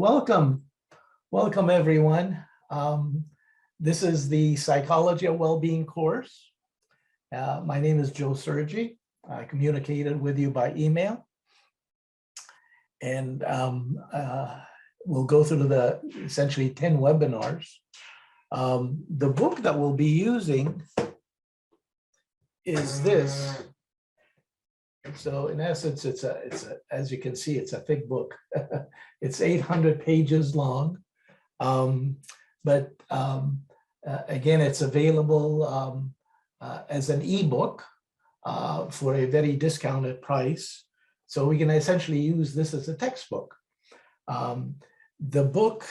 Welcome, welcome everyone. This is the Psychology of Wellbeing course. My name is Joe Sirgy. I communicated with you by email. And we'll go through the essentially 10 webinars. The book that we'll be using is this. So in essence, it's as you can see, it's a thick book. It's 800 pages long, but again, it's available as an ebook for a very discounted price. So we can essentially use this as a textbook. The book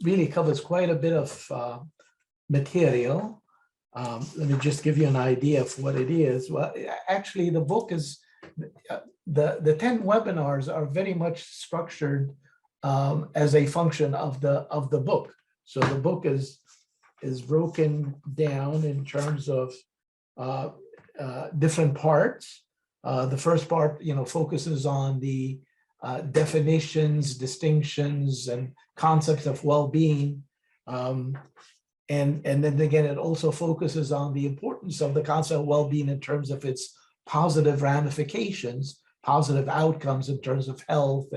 really covers quite a bit of material. Let me just give you an idea of what it is. Well, actually, the book is, the 10 webinars are very much structured as a function of the book. So the book is broken down in terms of different parts. The first part, focuses on the definitions, distinctions, and concepts of well-being. And then again, it also focuses on the importance of the concept of well-being in terms of its positive ramifications, positive outcomes in terms of health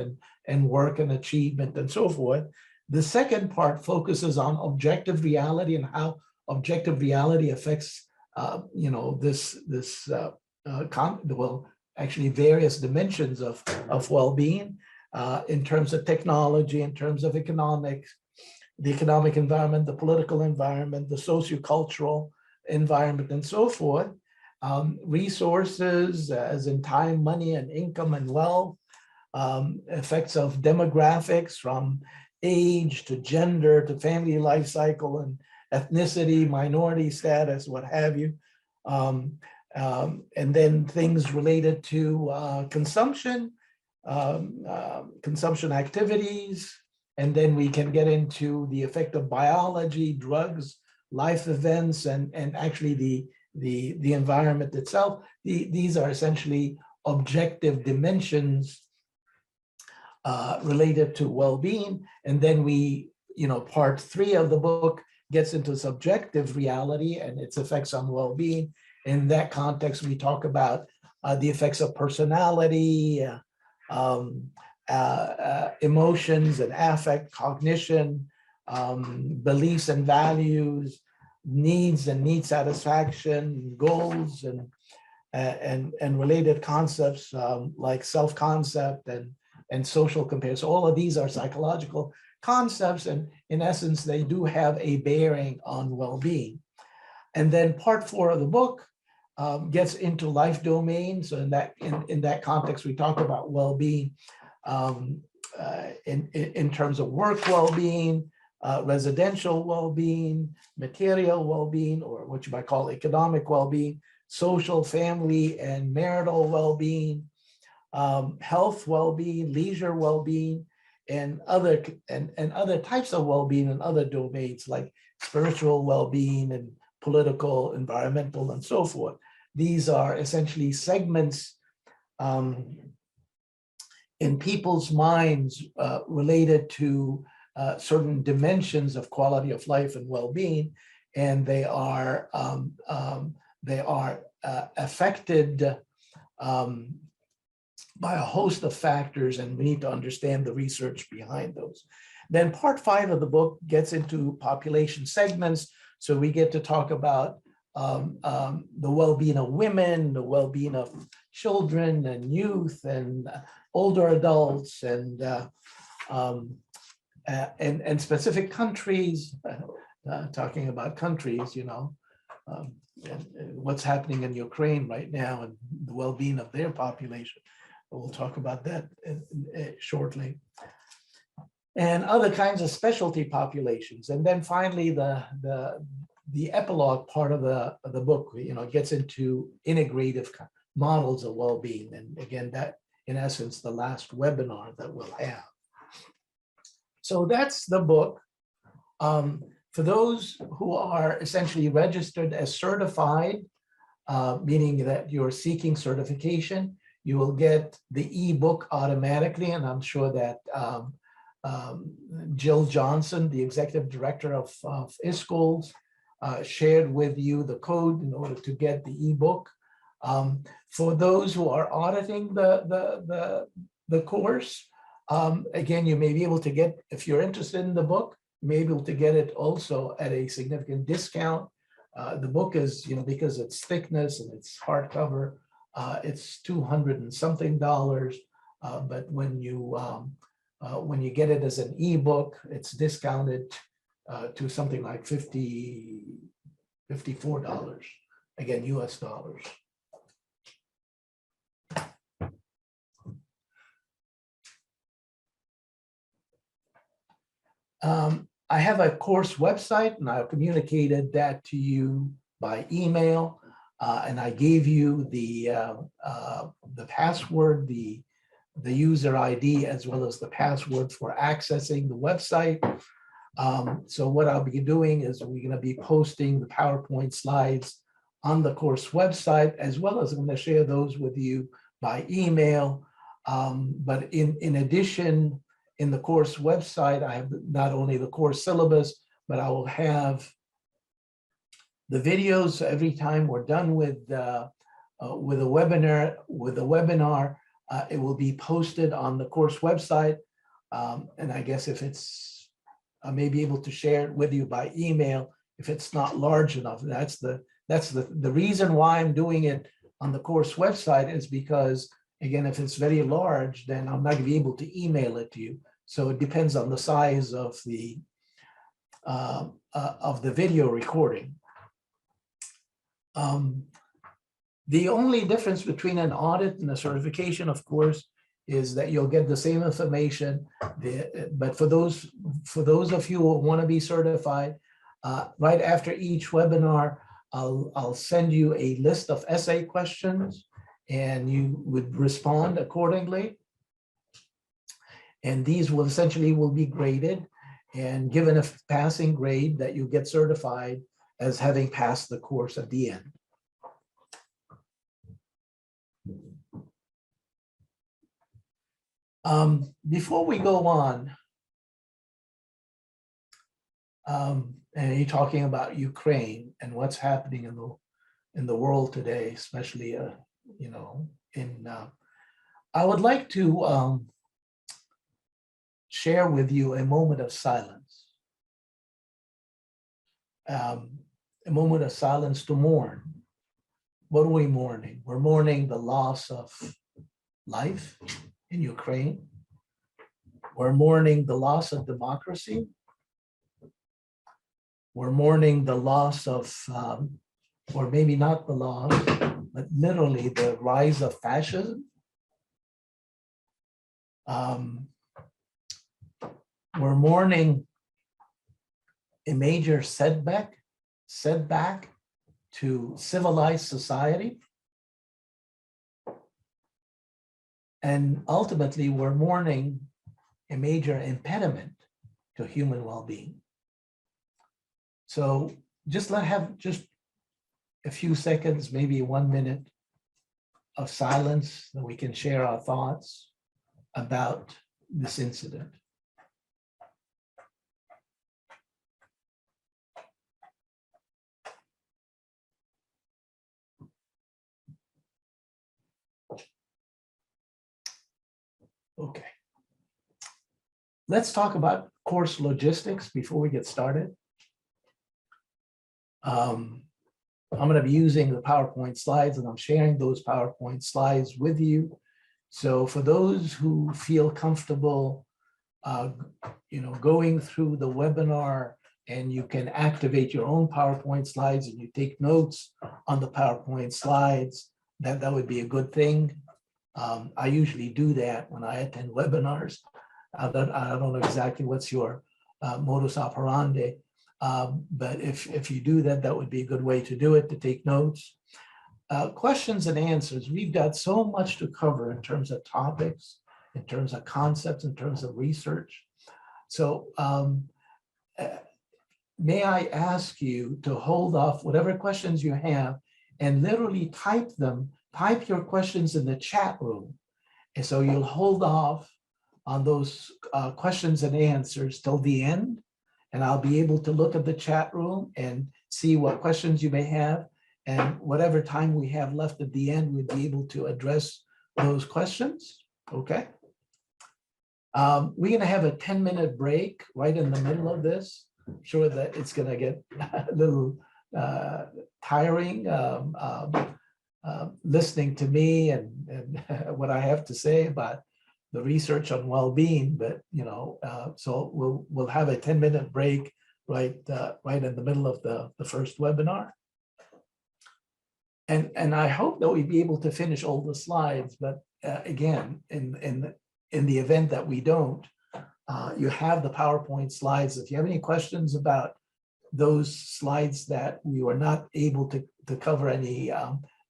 and work and achievement and so forth. The second part focuses on objective reality and how objective reality affects, actually various dimensions of well-being in terms of technology, in terms of economics, the economic environment, the political environment, the sociocultural environment, and so forth. Resources, as in time, money, and income and wealth, effects of demographics from age to gender to family life cycle and ethnicity, minority status, what have you. And then things related to consumption, consumption activities. And then we can get into the effect of biology, drugs, life events, and actually the environment itself. These are essentially objective dimensions related to well-being. And then part 3 of the book gets into subjective reality and its effects on well-being. In that context, we talk about the effects of personality, emotions and affect, cognition, beliefs and values, needs and need satisfaction, goals, and related concepts like self-concept and social comparison. All of these are psychological concepts, and in essence, they do have a bearing on well-being. And then part 4 of the book gets into life domains. So in that context, we talk about well-being in terms of work well-being, residential well-being, material well-being, or what you might call economic well-being, social, family, and marital well-being, health well-being, leisure well-being, and other types of well-being in other domains like spiritual well-being and political, environmental, and so forth. These are essentially segments in people's minds related to certain dimensions of quality of life and well-being, and they are affected by a host of factors, and we need to understand the research behind those. Then part 5 of the book gets into population segments, so we get to talk about the well-being of women, the well-being of children and youth and older adults, and specific countries, talking about countries, what's happening in Ukraine right now and the well-being of their population. We'll talk about that shortly. And other kinds of specialty populations. And then finally, the epilogue part of the book, gets into integrative models of well-being. And again, that in essence, the last webinar that we'll have. So that's the book. For those who are essentially registered as certified, meaning that you're seeking certification, you will get the ebook automatically. And I'm sure that Jill Johnson, the executive director of ISCOLS, shared with you the code in order to get the ebook. For those who are auditing the course, again, you may be able to get, if you're interested in the book, you may be able to get it also at a significant discount. The book is, because its thickness and its hardcover, it's $200 and something. But when you get it as an ebook, it's discounted to something like $54, again, US dollars. I have a course website, and I've communicated that to you by email, and I gave you the password, the user ID, as well as the password for accessing the website. So what I'll be doing is we're going to be posting the PowerPoint slides on the course website, as well as I'm going to share those with you by email. But in addition, in the course website, I have not only the course syllabus, but I will have the videos every time we're done with a webinar. It will be posted on the course website, and I guess if it's, I may be able to share it with you by email if it's not large enough. That's the reason why I'm doing it on the course website, is because, again, if it's very large, then I'm not going to be able to email it to you. So it depends on the size of the video recording. The only difference between an audit and a certification, of course, is that you'll get the same information. But for those of you who want to be certified, right after each webinar, I'll send you a list of essay questions, and you would respond accordingly. And these will essentially be graded and given a passing grade that you get certified as having passed the course at the end. Before we go on, and you're talking about Ukraine and what's happening in the world today, especially I would like to share with you a moment of silence. A moment of silence to mourn. What are we mourning? We're mourning the loss of life in Ukraine. We're mourning the loss of democracy. We're mourning the loss of, or maybe not the loss, but literally the rise of fascism. We're mourning a major setback to civilized society. And ultimately, we're mourning a major impediment to human well-being. So have just a few seconds, maybe 1 minute of silence, that we can share our thoughts about this incident. Okay. Let's talk about course logistics before we get started. I'm going to be using the PowerPoint slides, and I'm sharing those PowerPoint slides with you. So for those who feel comfortable, going through the webinar, and you can activate your own PowerPoint slides and you take notes on the PowerPoint slides, that would be a good thing. I usually do that when I attend webinars. I don't know exactly what's your modus operandi, but if you do that, that would be a good way to do it, to take notes. Questions and answers. We've got so much to cover in terms of topics, in terms of concepts, in terms of research. So may I ask you to hold off whatever questions you have and literally type your questions in the chat room. And so you'll hold off on those questions and answers till the end. And I'll be able to look at the chat room and see what questions you may have. And whatever time we have left at the end, we'll be able to address those questions. Okay. We're going to have a 10-minute break right in the middle of this. I'm sure that it's going to get a little tiring listening to me and what I have to say about the research on well-being. But so we'll have a 10-minute break right in the middle of the first webinar. And I hope that we'll be able to finish all the slides. But again, in the event that we don't, you have the PowerPoint slides. If you have any questions about those slides that we were not able to cover any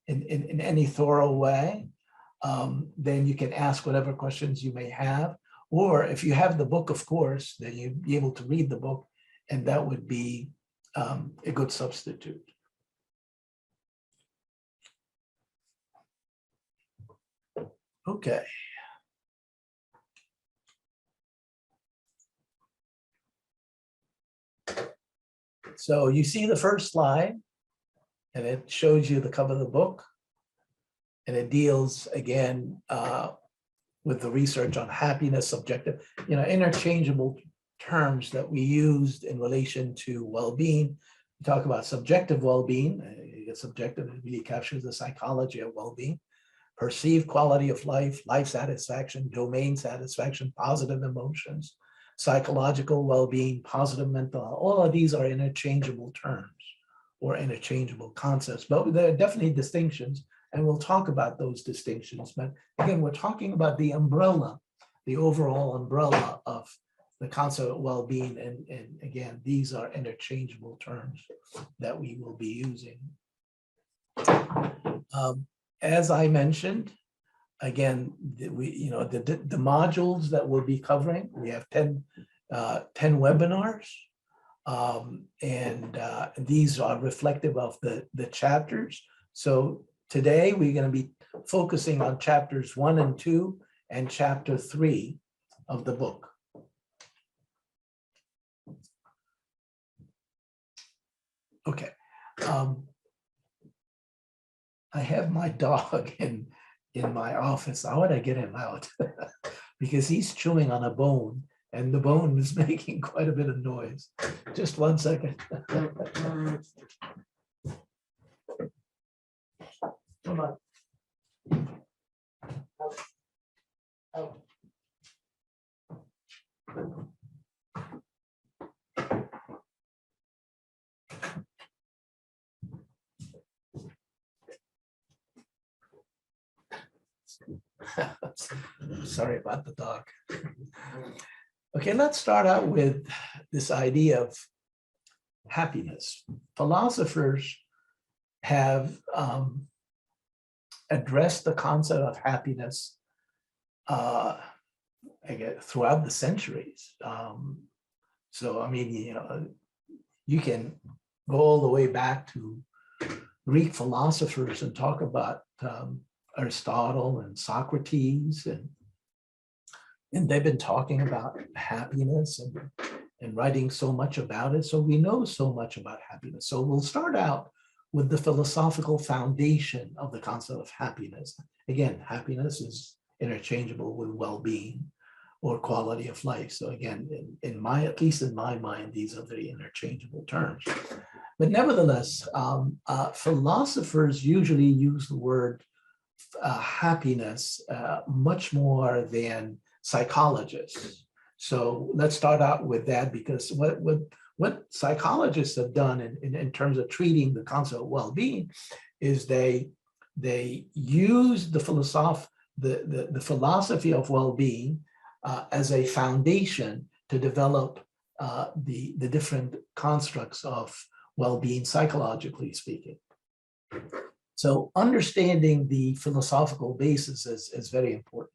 in any thorough way, then you can ask whatever questions you may have. Or if you have the book, of course, then you'd be able to read the book, and that would be a good substitute. Okay. So you see the first slide, and it shows you the cover of the book. And it deals, again, with the research on happiness, subjective, interchangeable terms that we used in relation to well-being. We talk about subjective well-being. Subjective, it really captures the psychology of well-being. Perceived quality of life, life satisfaction, domain satisfaction, positive emotions, psychological well-being, positive mental health. All of these are interchangeable terms or interchangeable concepts, but there are definitely distinctions, and we'll talk about those distinctions. But again, we're talking about the umbrella, the overall umbrella of the concept of well-being, and again, these are interchangeable terms that we will be using. As I mentioned, again, the modules that we'll be covering, we have 10 webinars, and these are reflective of the chapters. So today we're going to be focusing on chapters 1 and 2 and chapter 3 of the book. Okay. I have my dog in my office. How would I get him out? Because he's chewing on a bone, and the bone is making quite a bit of noise. Just one second. Come on. Out. Sorry about the dog. Okay, let's start out with this idea of happiness. Philosophers have addressed the concept of happiness throughout the centuries. So, I mean, you can go all the way back to Greek philosophers and talk about Aristotle and Socrates, and they've been talking about happiness and writing so much about it. So we know so much about happiness. So we'll start out with the philosophical foundation of the concept of happiness. Again, happiness is interchangeable with well-being or quality of life. So again, at least in my mind, these are very interchangeable terms. But nevertheless, philosophers usually use the word happiness much more than psychologists. So let's start out with that, because what psychologists have done in terms of treating the concept of well-being is they use the philosophy of well-being as a foundation to develop the different constructs of well-being, psychologically speaking. So understanding the philosophical basis is very important.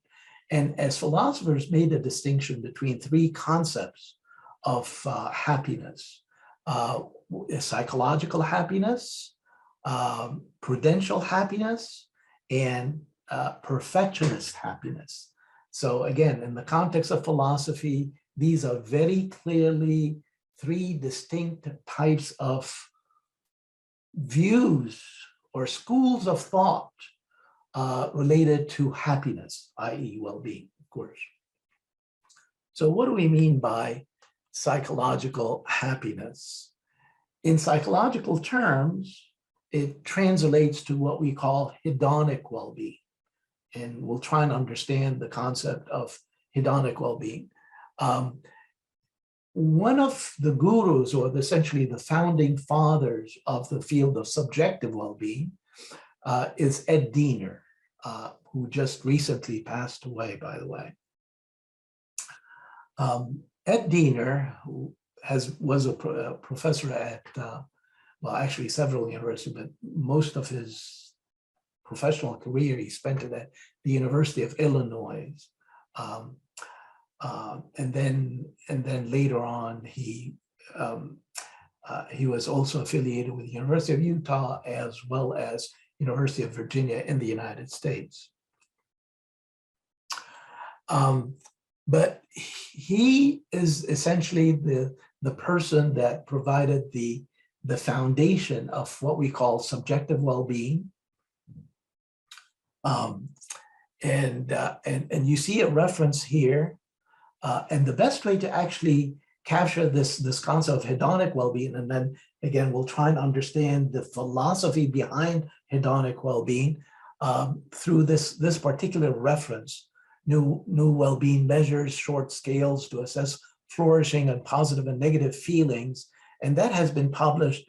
And as philosophers made a distinction between three concepts of happiness: psychological happiness, prudential happiness, and perfectionist happiness. So again, in the context of philosophy, these are very clearly three distinct types of views or schools of thought related to happiness, i.e. well-being, of course. So what do we mean by psychological happiness? In psychological terms, it translates to what we call hedonic well-being. And we'll try and understand the concept of hedonic well-being. One of the gurus, or essentially the founding fathers of the field of subjective well-being, is Ed Diener, who just recently passed away, by the way. Ed Diener, who was a professor at, well, actually several universities, but most of his professional career he spent it at the University of Illinois. And then later on, he was also affiliated with the University of Utah as well as University of Virginia in the United States. But he is essentially the person that provided the foundation of what we call subjective well-being. And you see a reference here. And the best way to actually capture this concept of hedonic well-being, and then again, we'll try and understand the philosophy behind hedonic well-being through this particular reference. New well-being measures short scales to assess flourishing and positive and negative feelings. And that has been published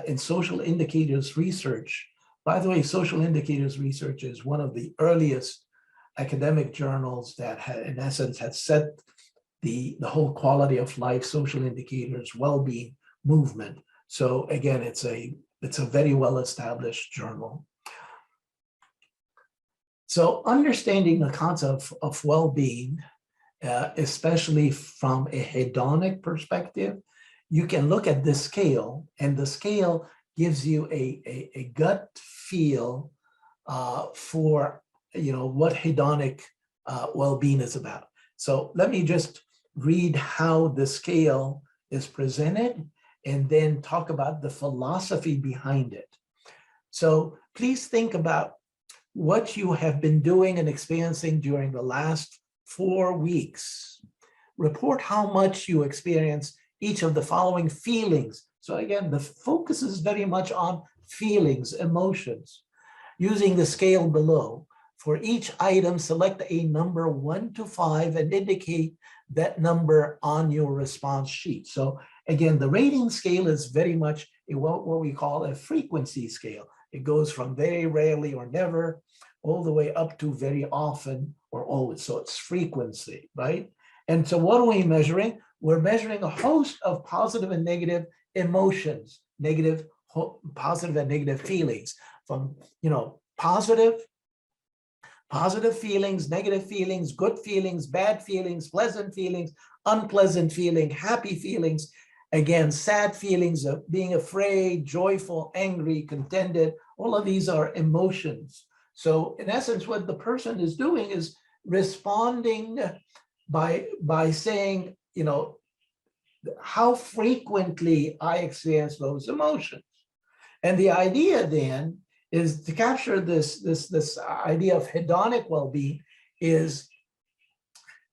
in Social Indicators Research. By the way, Social Indicators Research is one of the earliest academic journals that in essence had set the whole quality of life, social indicators, well-being movement. So again, it's a very well-established journal. So understanding the concept of well-being, especially from a hedonic perspective, you can look at this scale, and the scale gives you a gut feel for what hedonic well-being is about. So let me just read how the scale is presented and then talk about the philosophy behind it. So please think about what you have been doing and experiencing during the last 4 weeks. Report how much you experience each of the following feelings. So again, the focus is very much on feelings, emotions. Using the scale below, for each item, select a number 1 to 5 and indicate that number on your response sheet. So again, the rating scale is very much what we call a frequency scale. It goes from very rarely or never all the way up to very often or always. So it's frequency, right? And so what are we measuring? We're measuring a host of positive and negative emotions, positive and negative feelings, from positive feelings, negative feelings, good feelings, bad feelings, pleasant feelings, unpleasant feeling, happy feelings, again, sad feelings of being afraid, joyful, angry, contented. All of these are emotions. So in essence, what the person is doing is responding by saying, how frequently I experience those emotions. And the idea then is to capture this idea of hedonic well-being is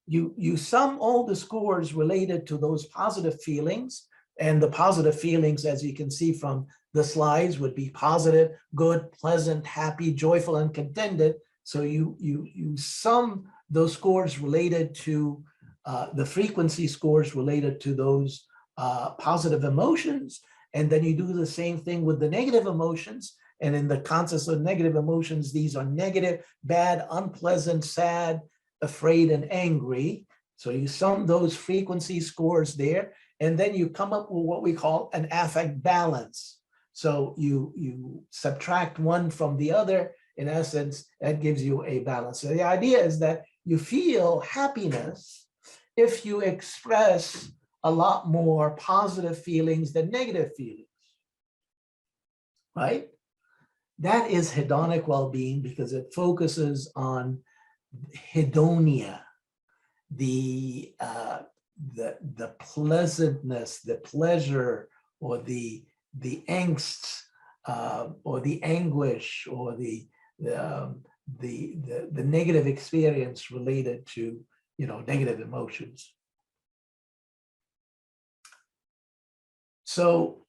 you sum all the scores related to those positive feelings, and the positive feelings, as you can see from the slides, would be positive, good, pleasant, happy, joyful, and contented. So you sum those scores related to the frequency scores related to those positive emotions, and then you do the same thing with the negative emotions. And in the context of negative emotions, these are negative, bad, unpleasant, sad, afraid, and angry. So you sum those frequency scores there, and then you come up with what we call an affect balance. So you subtract one from the other. In essence, that gives you a balance. So the idea is that you feel happiness if you express a lot more positive feelings than negative feelings, right? That is hedonic well-being because it focuses on hedonia, the pleasantness, the pleasure, or the angst, or the anguish, or the negative experience related to, you know, negative emotions. So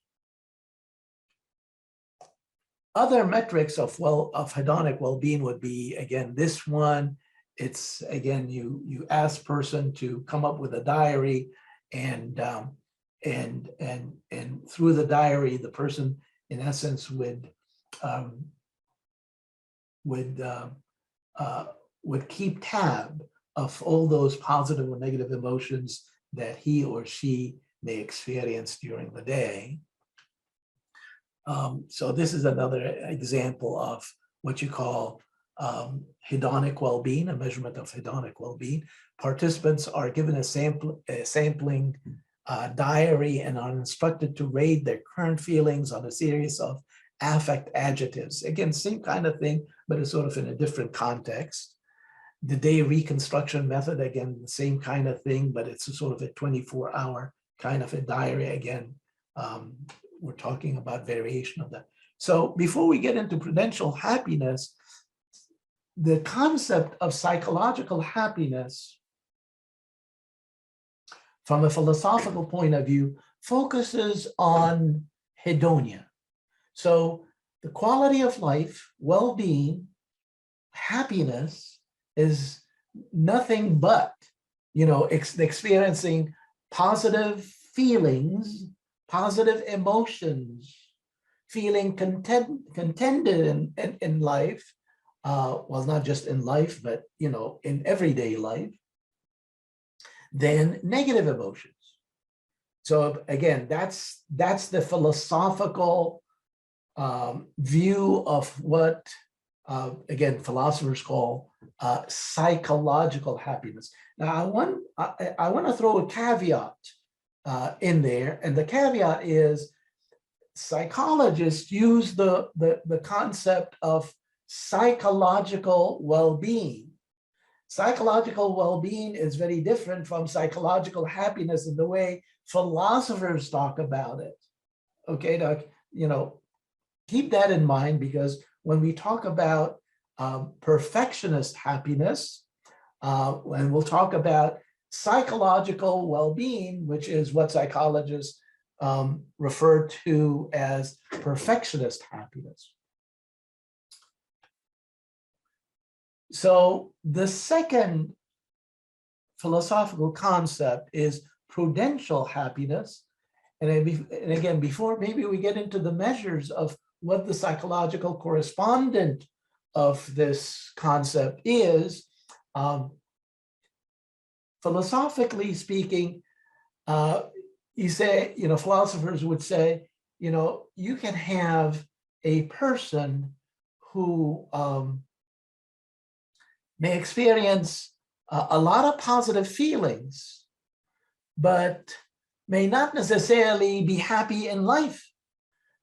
other metrics of hedonic well-being would be, again, this one. It's, again, you ask person to come up with a diary, and through the diary, the person, in essence, would keep tab of all those positive or negative emotions that he or she may experience during the day. So this is another example of what you call hedonic well-being, a measurement of hedonic well-being. Participants are given a sampling diary and are instructed to rate their current feelings on a series of affect adjectives. Again, same kind of thing, but it's sort of in a different context. The day reconstruction method, again, the same kind of thing, but it's a sort of a 24-hour kind of a diary. Again, we're talking about variation of that. So before we get into prudential happiness, the concept of psychological happiness from a philosophical point of view focuses on hedonia. So the quality of life, well-being, happiness is nothing but, you know, experiencing positive feelings, positive emotions, feeling contented in life, well, not just in life, but, you know, in everyday life, than negative emotions. So again, that's the philosophical view of what, again, philosophers call psychological happiness. Now, I want to throw a caveat in there, and the caveat is psychologists use the concept of psychological well-being. Psychological well-being is very different from psychological happiness in the way philosophers talk about it. Okay, Doc, you know, keep that in mind, because when we talk about perfectionist happiness, and we'll talk about psychological well-being, which is what psychologists refer to as perfectionist happiness. So the second philosophical concept is prudential happiness. And again, before maybe we get into the measures of what the psychological correspondent of this concept is, philosophically speaking, you say, you know, philosophers would say, you know, you can have a person who may experience a lot of positive feelings, but may not necessarily be happy in life.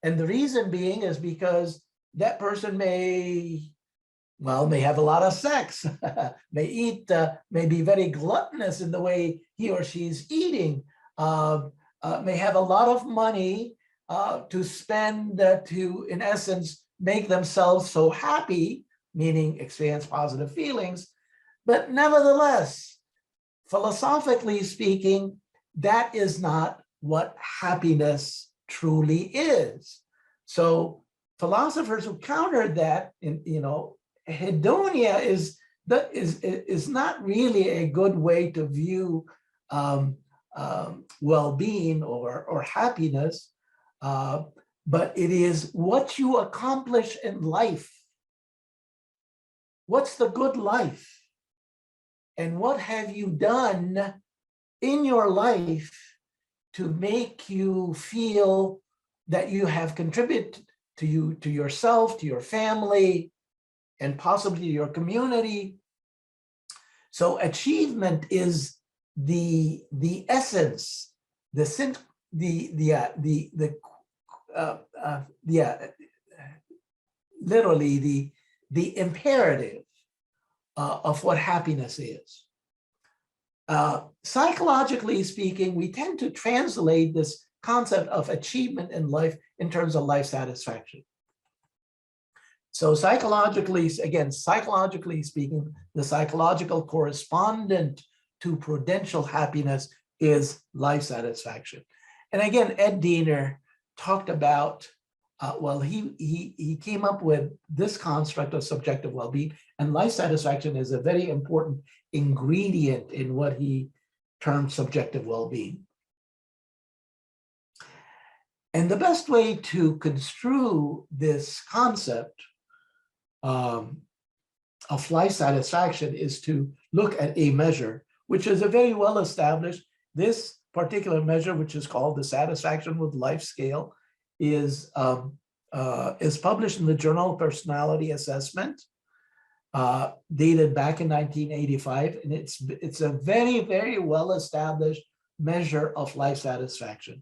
And the reason being is because that person may have a lot of sex, may eat, may be very gluttonous in the way he or she's eating, may have a lot of money to spend to, in essence, make themselves so happy, meaning experience positive feelings. But nevertheless, philosophically speaking, that is not what happiness truly is. So philosophers who countered that, you know, hedonia is not really a good way to view well-being or happiness, but it is what you accomplish in life. What's the good life? And what have you done in your life to make you feel that you have contributed to yourself, to your family, and possibly your community? So achievement is the essence, literally the imperative of what happiness is. Psychologically speaking, we tend to translate this concept of achievement in life in terms of life satisfaction. So psychologically, again, psychologically speaking, the psychological correspondent to prudential happiness is life satisfaction. And again, Ed Diener talked about, well, he came up with this construct of subjective well-being, and life satisfaction is a very important ingredient in what he termed subjective well-being. And the best way to construe this concept of life satisfaction is to look at a measure, which is a very well established. This particular measure, which is called the Satisfaction with Life Scale, is published in the Journal of Personality Assessment, dated back in 1985, and it's a very, very well established measure of life satisfaction.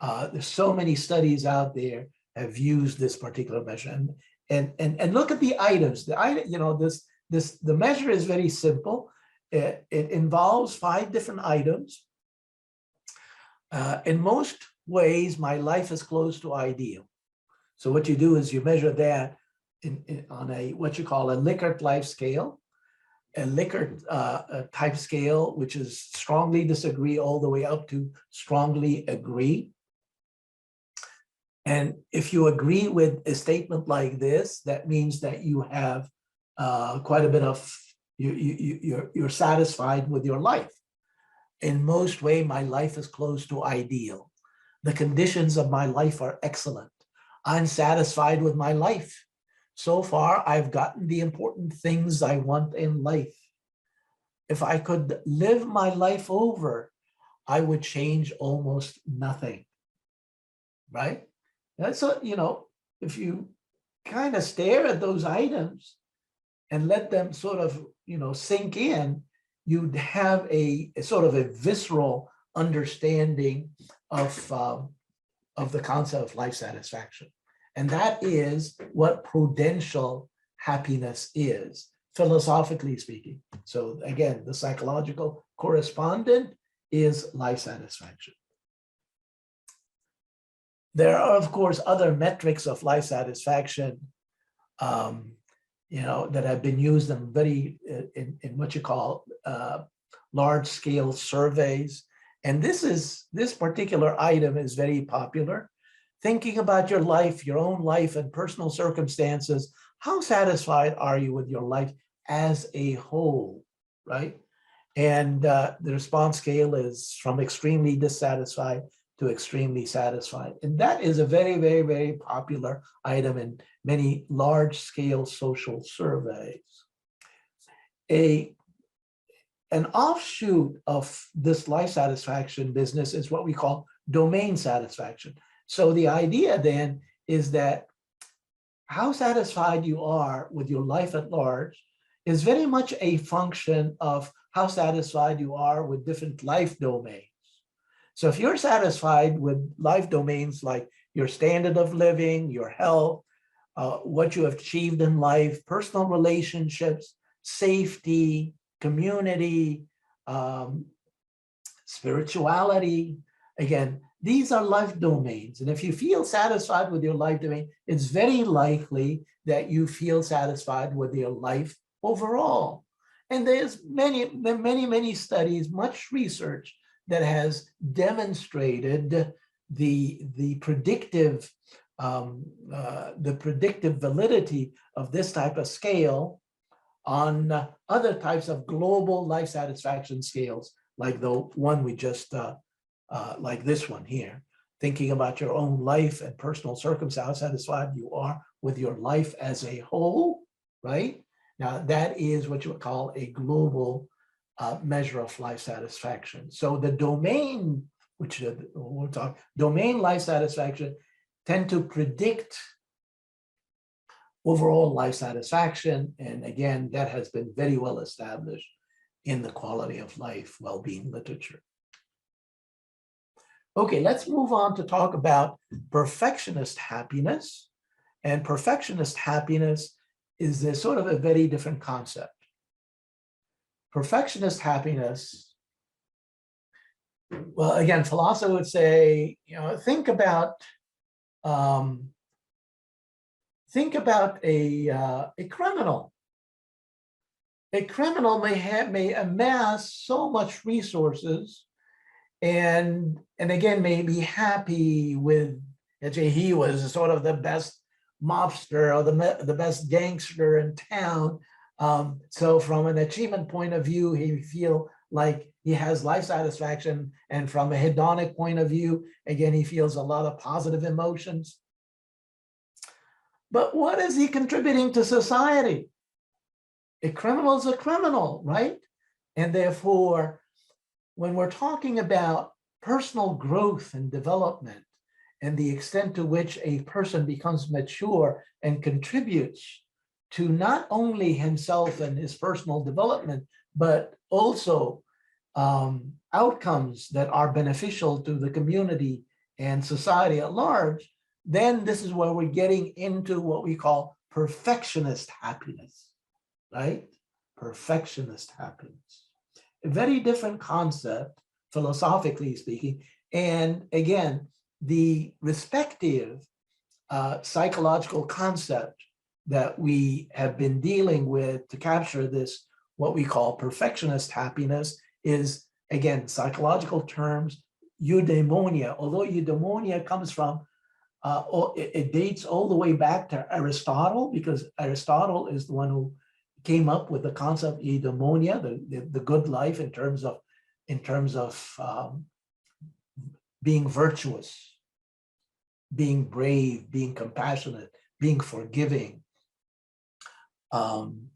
There's so many studies out there have used this particular measure, and look at the items. The item, the measure is very simple. It involves 5 different items. In most ways, my life is close to ideal. So what you do is you measure that on a what you call a Likert life scale, a Likert type scale, which is strongly disagree all the way up to strongly agree. And if you agree with a statement like this, that means that you have quite a bit of, you're satisfied with your life. In most way, my life is close to ideal. The conditions of my life are excellent. I'm satisfied with my life. So far, I've gotten the important things I want in life. If I could live my life over, I would change almost nothing, right? That's a, if you kind of stare at those items and let them sort of, sink in, you'd have a sort of a visceral understanding of the concept of life satisfaction. And that is what prudential happiness is, philosophically speaking. So again, the psychological correspondent is life satisfaction. There are, of course, other metrics of life satisfaction, that have been used in in what you call large-scale surveys. And this particular item is very popular. Thinking about your life, your own life and personal circumstances, how satisfied are you with your life as a whole, right? And the response scale is from extremely dissatisfied to extremely satisfied. And that is a very, very, very popular item in many large-scale social surveys. An offshoot of this life satisfaction business is what we call domain satisfaction. So the idea then is that how satisfied you are with your life at large is very much a function of how satisfied you are with different life domains. So if you're satisfied with life domains like your standard of living, your health, what you have achieved in life, personal relationships, safety, community, spirituality, again, these are life domains. And if you feel satisfied with your life domain, it's very likely that you feel satisfied with your life overall. And there's many studies, much research that has demonstrated the predictive validity of this type of scale on other types of global life satisfaction scales, like the one we just like this one here, thinking about your own life and personal circumstance, how satisfied you are with your life as a whole, right? Now that is what you would call a global measure of life satisfaction. So the domain, which we'll talk, domain life satisfaction tend to predict overall life satisfaction. And again, that has been very well established in the quality of life well-being literature. Okay, let's move on to talk about perfectionist happiness. And perfectionist happiness is a sort of a very different concept. Perfectionist happiness Well, again, philosophy would say, um, think about a criminal. A criminal may amass so much resources, and again may be happy with, let's say he was sort of the best mobster or the best gangster in town. So from an achievement point of view, he feel like he has life satisfaction, and from a hedonic point of view, again, he feels a lot of positive emotions. But what is he contributing to society? A criminal is a criminal, right? And therefore, when we're talking about personal growth and development and the extent to which a person becomes mature and contributes to not only himself and his personal development, but also outcomes that are beneficial to the community and society at large, then this is where we're getting into what we call perfectionist happiness, right? Perfectionist happiness. A very different concept, philosophically speaking. And again, the respective psychological concept that we have been dealing with to capture this, what we call perfectionist happiness, is, again, psychological terms, eudaimonia. Although eudaimonia comes from, it dates all the way back to Aristotle, because Aristotle is the one who came up with the concept of eudaimonia, the good life in terms of being virtuous, being brave, being compassionate, being forgiving, and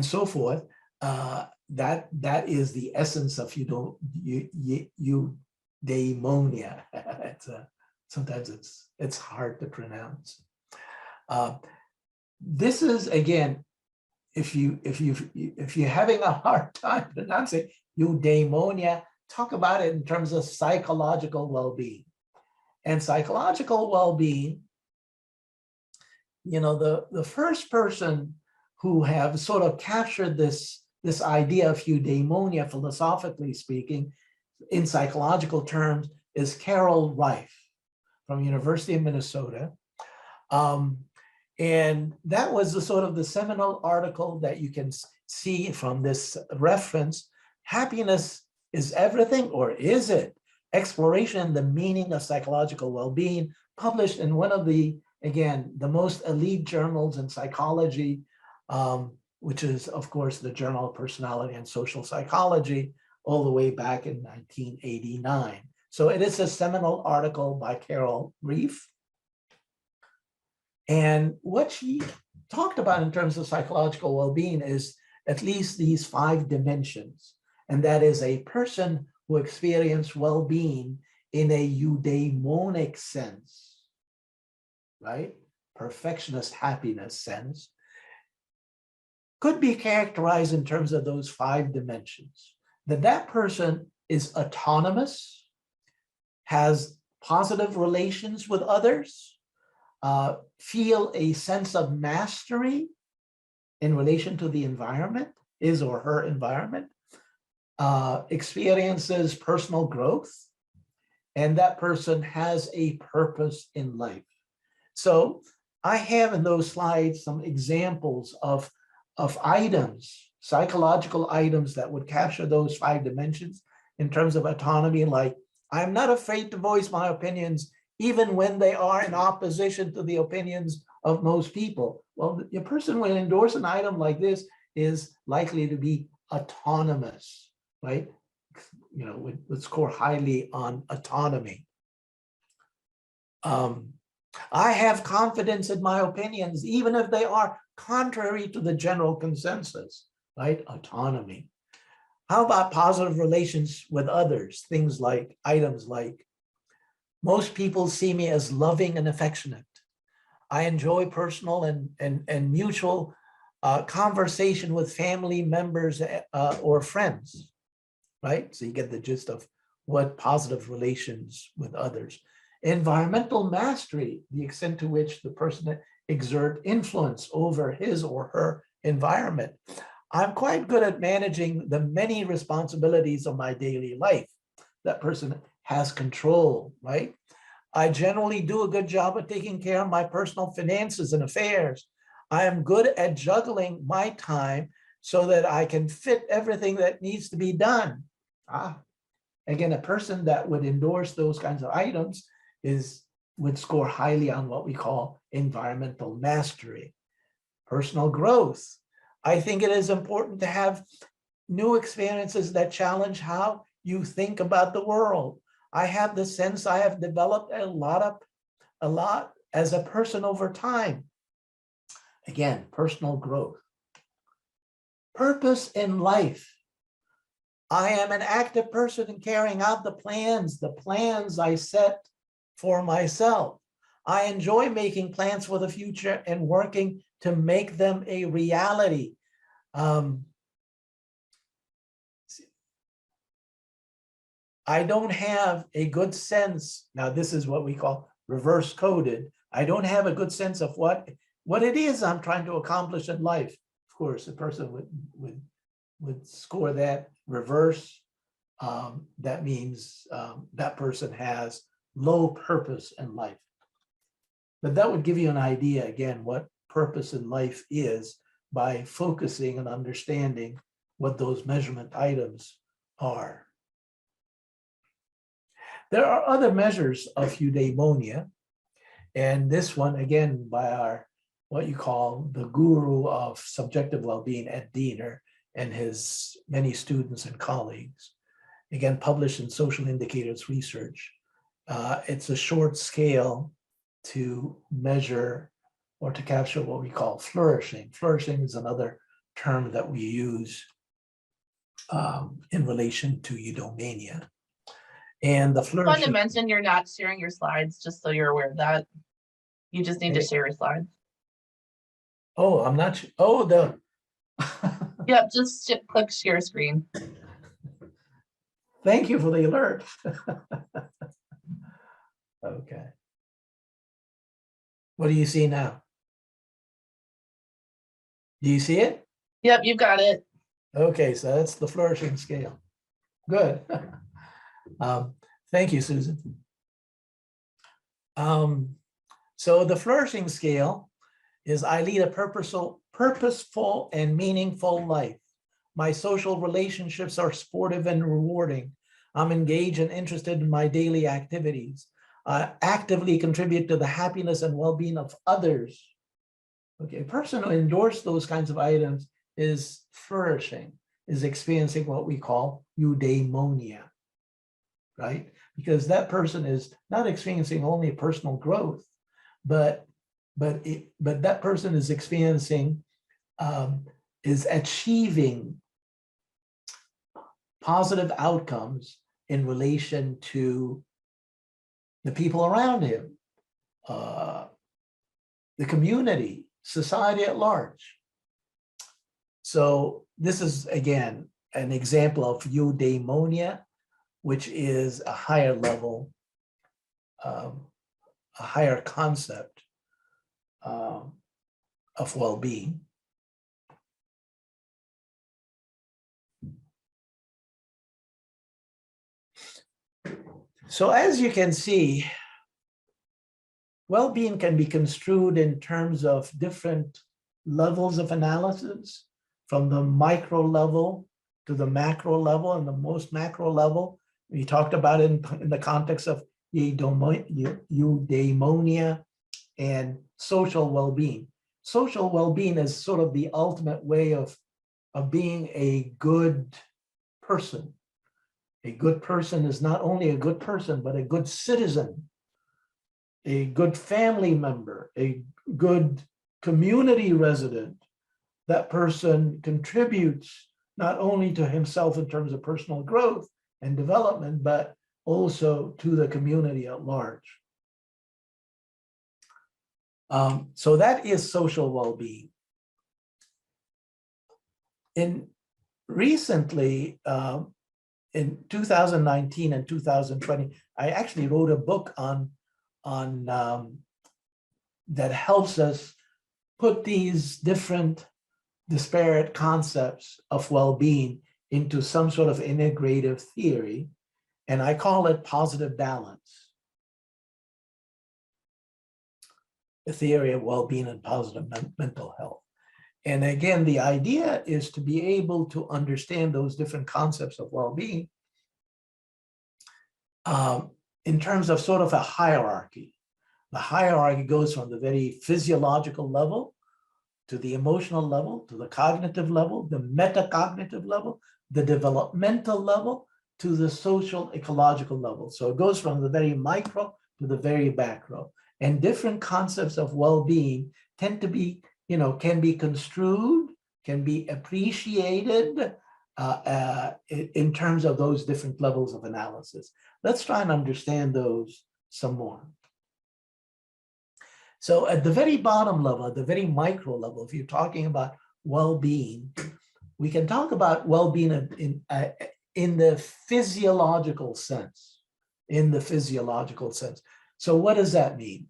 so forth. That is the essence of eudaimonia. Sometimes it's hard to pronounce. This is, again, if you're having a hard time pronouncing eudaimonia, talk about it in terms of psychological well-being. And psychological well-being, the first person who have sort of captured this idea of eudaimonia, philosophically speaking, in psychological terms, is Carol Reif from University of Minnesota. And that was the seminal article that you can see from this reference. Happiness is everything, or is it? Exploration and the meaning of psychological well-being, published in one of the, again, the most elite journals in psychology, which is, of course, the Journal of Personality and Social Psychology, all the way back in 1989. So it is a seminal article by Carol Reif. And what she talked about in terms of psychological well-being is at least these 5 dimensions. And that is a person who experience well-being in a eudaimonic sense, right? Perfectionist happiness sense, could be characterized in terms of those 5 dimensions. That person is autonomous, has positive relations with others, feel a sense of mastery in relation to the environment, his or her environment, experiences personal growth, and that person has a purpose in life. So I have in those slides some examples of items, psychological items that would capture those 5 dimensions in terms of autonomy, like, I'm not afraid to voice my opinions, even when they are in opposition to the opinions of most people. Well, the person will endorse an item like this is likely to be autonomous, right? Would score highly on autonomy. I have confidence in my opinions, even if they are contrary to the general consensus, right? Autonomy. How about positive relations with others? Things like, items like, most people see me as loving and affectionate. I enjoy personal and mutual conversation with family members or friends, right? So you get the gist of what positive relations with others. Environmental mastery, the extent to which the person exert influence over his or her environment. I'm quite good at managing the many responsibilities of my daily life. that person has control, right? I generally do a good job of taking care of my personal finances and affairs. I am good at juggling my time so that I can fit everything that needs to be done. Again, a person that would endorse those kinds of items would score highly on what we call environmental mastery. Personal growth. I think it is important to have new experiences that challenge how you think about the world. I have the sense I have developed a lot as a person over time. Again, personal growth. Purpose in life. I am an active person in carrying out the plans I set for myself. I enjoy making plans for the future and working to make them a reality. I don't have a good sense. Now, this is what we call reverse coded. I don't have a good sense of what it is I'm trying to accomplish in life. Of course, a person would score that reverse. That means that person has low purpose in life. But that would give you an idea, again, what purpose in life is by focusing and understanding what those measurement items are. There are other measures of eudaimonia, and this one, again, by what you call the guru of subjective well-being, Ed Diener, and his many students and colleagues, again, published in Social Indicators Research. It's a short scale to measure or to capture what we call flourishing. Flourishing is another term that we use in relation to eudaimonia. And the flourishing. I want to mention you're not sharing your slides, just so you're aware of that. You just need to share your slides. Oh, I'm not. Oh, the. Yep, just click share screen. Thank you for the alert. Okay. What do you see now? Do you see it? Yep, you got it. Okay, so that's the flourishing scale. Good. Thank you, Susan. So the flourishing scale is I lead a purposeful and meaningful life. My social relationships are sportive and rewarding. I'm engaged and interested in my daily activities. I actively contribute to the happiness and well-being of others. Okay, a person who endorses those kinds of items is flourishing, is experiencing what we call eudaimonia, right? Because that person is not experiencing only personal growth, but that person is experiencing, is achieving positive outcomes in relation to the people around him, the community, society at large. So this is, again, an example of eudaimonia, which is a higher level, a higher concept of well-being. So as you can see, well-being can be construed in terms of different levels of analysis, from the micro level to the macro level, and the most macro level we talked about in the context of eudaimonia and social well-being. Social well-being is sort of the ultimate way of being a good person. A good person is not only a good person, but a good citizen, a good family member, a good community resident. That person contributes not only to himself in terms of personal growth and development, but also to the community at large. So that is social well-being. Recently, in 2019 and 2020, I actually wrote a book on that helps us put these different disparate concepts of well-being into some sort of integrative theory. and I call it positive balance, the theory of well-being and positive mental health. And again, the idea is to be able to understand those different concepts of well-being in terms of sort of a hierarchy. The hierarchy goes from the very physiological level to the emotional level, to the cognitive level, the metacognitive level, the developmental level, to the social ecological level. So it goes from the very micro to the very macro. And different concepts of well-being tend to be, can be construed, can be appreciated in terms of those different levels of analysis. Let's try and understand those some more. So at the very bottom level, at the very micro level, if you're talking about well-being, we can talk about well-being in the physiological sense, So what does that mean?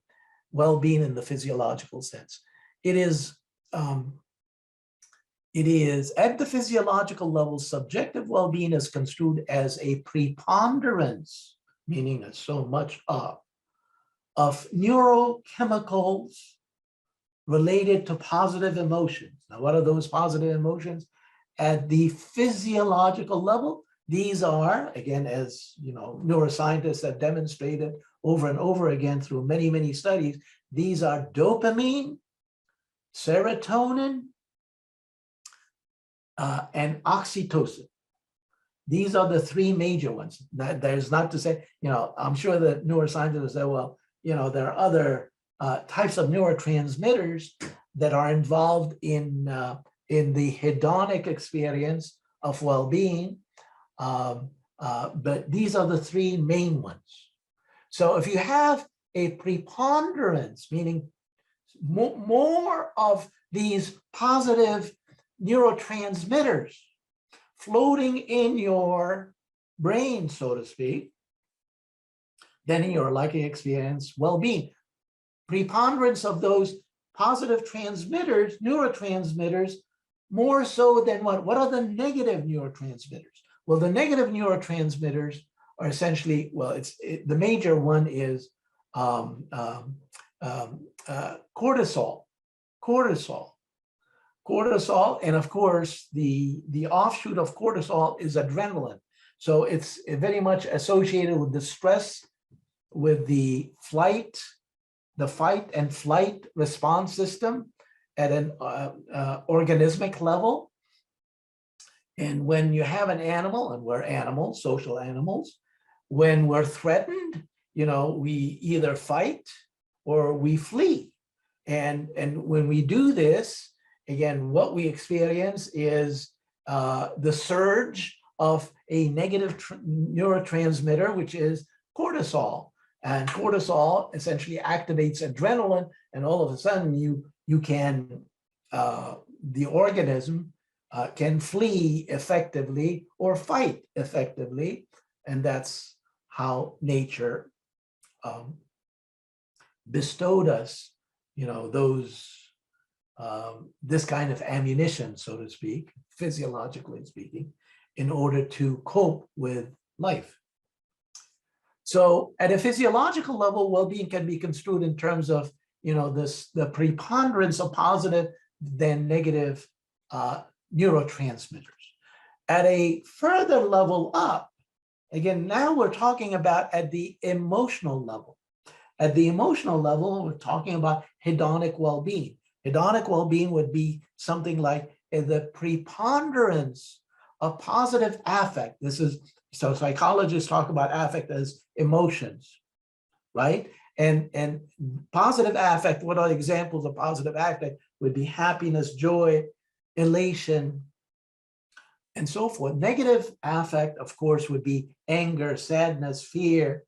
Well-being in the physiological sense. It is at the physiological level, subjective well-being is construed as a preponderance, meaning it's so much of neurochemicals related to positive emotions. Now, what are those positive emotions? At the physiological level, these are, again, as neuroscientists have demonstrated over and over again through many, many studies, these are dopamine, serotonin, and oxytocin. These are the three major ones. There's not to say, I'm sure that neuroscientists say, well, there are other types of neurotransmitters that are involved in the hedonic experience of well-being, but these are the three main ones. So if you have a preponderance, meaning more of these positive neurotransmitters floating in your brain, so to speak, then you're likely to experience well-being. Preponderance of those positive transmitters, neurotransmitters, more so than what? What are the negative neurotransmitters? Well, the negative neurotransmitters are essentially, the major one is cortisol. Cortisol, and of course, the offshoot of cortisol is adrenaline. So it's very much associated with the stress, with the fight and flight response system at an organismic level. And when you have an animal, and we're animals, social animals, when we're threatened, we either fight or we flee. And when we do this, again, what we experience is the surge of a negative neurotransmitter, which is cortisol. And cortisol essentially activates adrenaline, and all of a sudden you can, the organism can flee effectively or fight effectively. And that's how nature bestowed us, this kind of ammunition, so to speak, physiologically speaking, in order to cope with life. So at a physiological level, well-being can be construed in terms of, the preponderance of positive than negative neurotransmitters. At a further level up, again, now we're talking about at the emotional level. At the emotional level, we're talking about hedonic well-being. Hedonic well-being would be something like the preponderance of positive affect. So psychologists talk about affect as emotions, right? And positive affect, what are examples of positive affect? Would be happiness, joy, elation, and so forth. Negative affect, of course, would be anger, sadness, fear,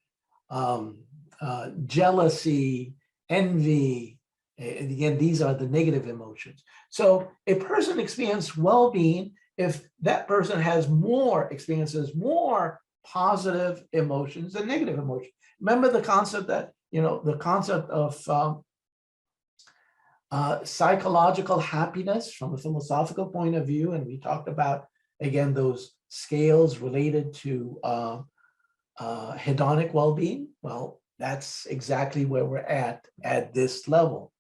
jealousy, envy. And again, these are the negative emotions. So a person experiences well-being if that person experiences more positive emotions than negative emotions. Remember the concept that, the concept of psychological happiness from a philosophical point of view. And we talked about, again, those scales related to hedonic well-being, well, that's exactly where we're at this level.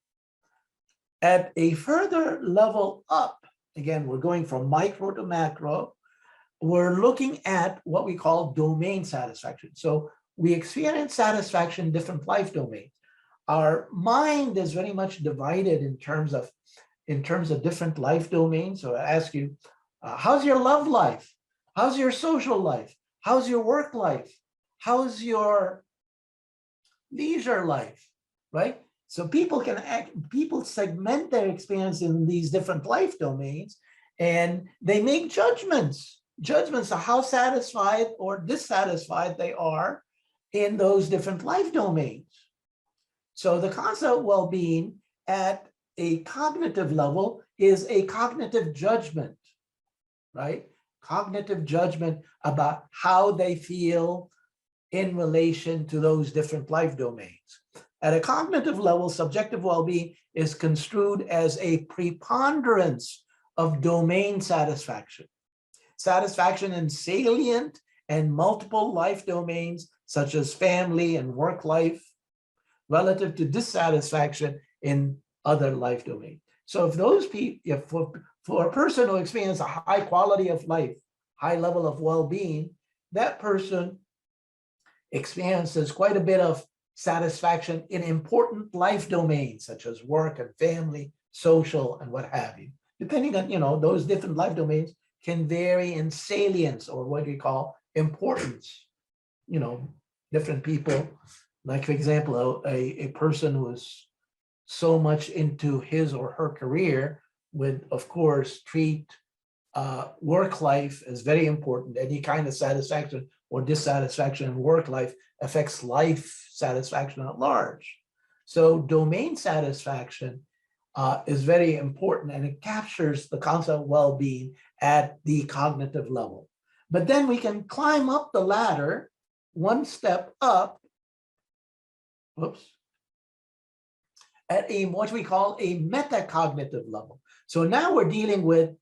At a further level up, again, we're going from micro to macro, we're looking at what we call domain satisfaction. So we experience satisfaction in different life domains. Our mind is very much divided in terms of different life domains. So I ask you, how's your love life? How's your social life? How's your work life? How's your leisure life, right? So people segment their experience in these different life domains, and they make judgments of how satisfied or dissatisfied they are in those different life domains. So the concept of well-being at a cognitive level is a cognitive judgment, right? Cognitive judgment about how they feel in relation to those different life domains. At a cognitive level, subjective well-being is construed as a preponderance of domain satisfaction. Satisfaction in salient and multiple life domains, such as family and work life, relative to dissatisfaction in other life domains. So if those people, if for a person who experiences a high quality of life, high level of well-being, that person experiences quite a bit of satisfaction in important life domains, such as work and family, social, and what have you. Depending on, those different life domains can vary in salience, or what we call importance. Different people, like for example, a person who is so much into his or her career would, of course, treat work life as very important. Any kind of satisfaction or dissatisfaction in work life affects life satisfaction at large. So domain satisfaction is very important, and it captures the concept of well-being at the cognitive level. But then we can climb up the ladder one step up, at what we call a metacognitive level. So now we're dealing with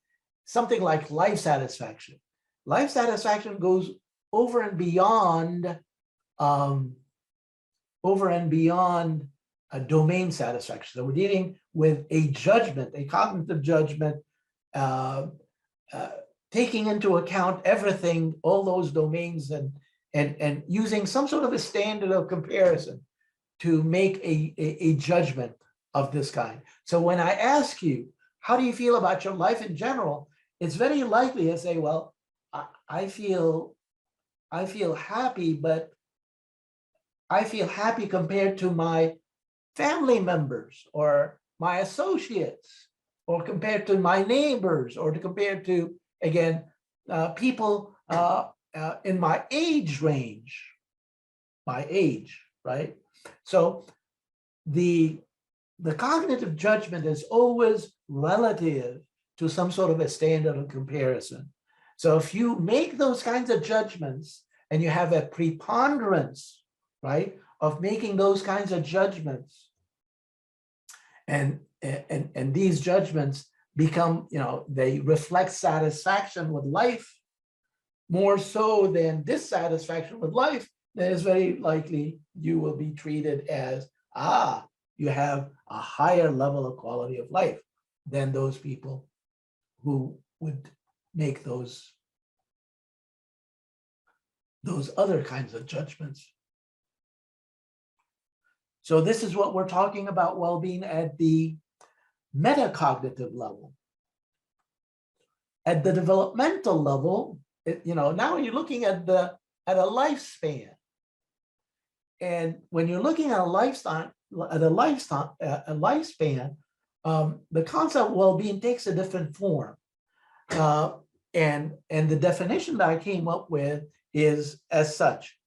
something like life satisfaction. Life satisfaction goes over and beyond a domain satisfaction. So we're dealing with a judgment, a cognitive judgment, taking into account everything, all those domains, and using some sort of a standard of comparison to make a judgment of this kind. So when I ask you, how do you feel about your life in general? It's very likely to say, well, I feel happy, but I feel happy compared to my family members or my associates, or compared to my neighbors, or compared to, again, people in my age range, right? So the cognitive judgment is always relative to some sort of a standard of comparison. So if you make those kinds of judgments and you have a preponderance, right, of making those kinds of judgments, and these judgments become, they reflect satisfaction with life more so than dissatisfaction with life, then it's very likely you will be treated as, you have a higher level of quality of life than those people who would make those other kinds of judgments. So this is what we're talking about well-being at the metacognitive level. At the developmental level, now you're looking at a lifespan. And when you're looking at a lifespan, the concept of well-being takes a different form. And the definition that I came up with is as such.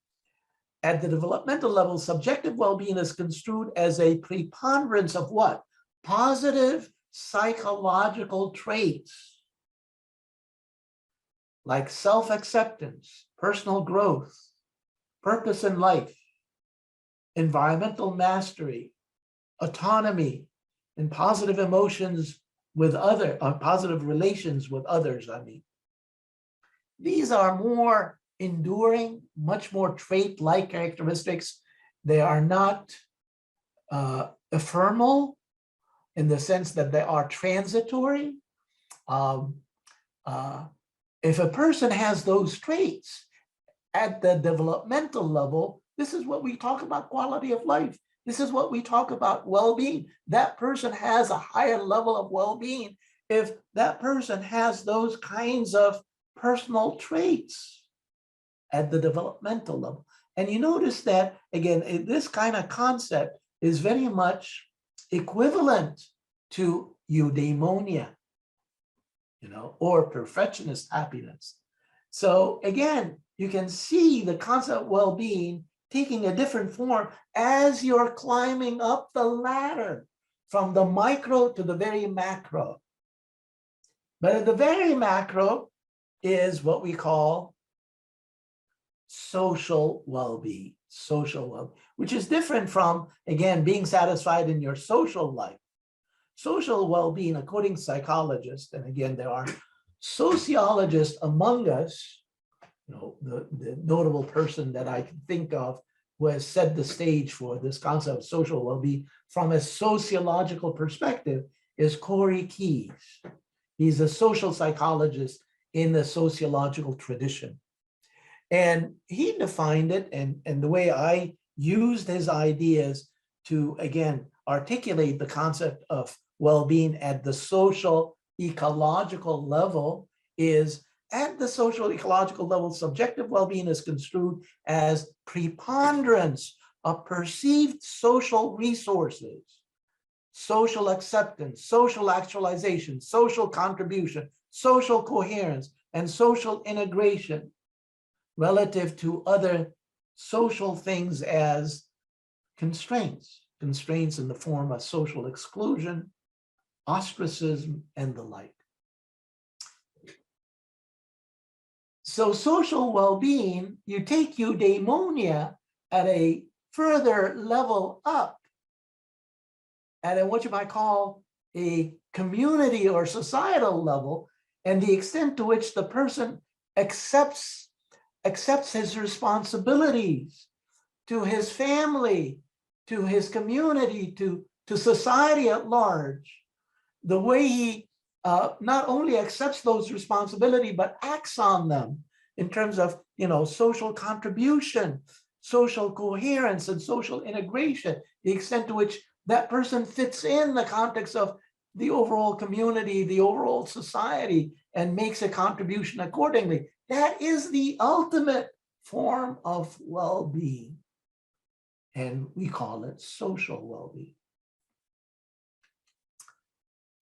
At the developmental level, subjective well-being is construed as a preponderance of what? Positive psychological traits like self-acceptance, personal growth, purpose in life, environmental mastery, autonomy, and positive emotions with positive relations with others. These are more enduring, much more trait-like characteristics. They are not ephemeral in the sense that they are transitory. If a person has those traits at the developmental level, this is what we talk about quality of life. This is what we talk about well-being. That person has a higher level of well-being if that person has those kinds of personal traits at the developmental level. And you notice that, again, this kind of concept is very much equivalent to eudaimonia, or perfectionist happiness. So again, you can see the concept of well-being taking a different form as you're climbing up the ladder from the micro to the very macro. But at the very macro is what we call social well-being, which is different from, again, being satisfied in your social life. Social well-being, according to psychologists, and again, there are sociologists among us, the notable person that I can think of who has set the stage for this concept of social well-being from a sociological perspective is Corey Keyes. He's a social psychologist in the sociological tradition. And he defined it, and the way I used his ideas to, again, articulate the concept of well-being at the social ecological level is, at the social ecological level, subjective well-being is construed as preponderance of perceived social resources, social acceptance, social actualization, social contribution, social coherence, and social integration relative to other social things as constraints in the form of social exclusion, ostracism, and the like. So social well-being, you take eudaimonia at a further level up, at what you might call a community or societal level, and the extent to which the person accepts his responsibilities to his family, to his community, to society at large. The way he not only accepts those responsibilities, but acts on them in terms of, social contribution, social coherence, and social integration, the extent to which that person fits in the context of the overall community, the overall society, and makes a contribution accordingly. That is the ultimate form of well-being. And we call it social well-being.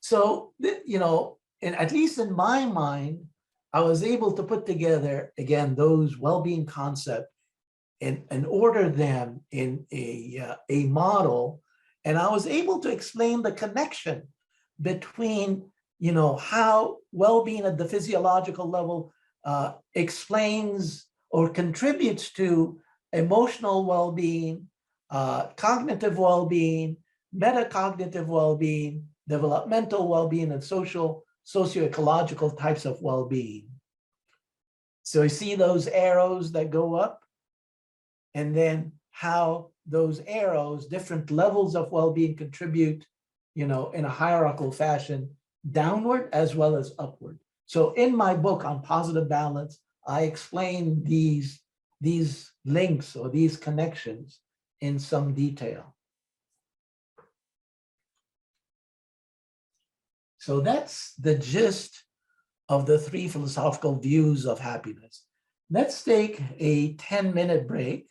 So, and at least in my mind, I was able to put together, again, those well-being concepts and order them in a model. And I was able to explain the connection between, how well-being at the physiological level explains or contributes to emotional well-being, cognitive well-being, metacognitive well-being, developmental well-being, and socio-ecological types of well-being. So you see those arrows that go up, and then how those arrows, different levels of well-being contribute, in a hierarchical fashion, downward as well as upward. So in my book on positive balance, I explain these links or these connections in some detail. So that's the gist of the three philosophical views of happiness. Let's take a 10-minute break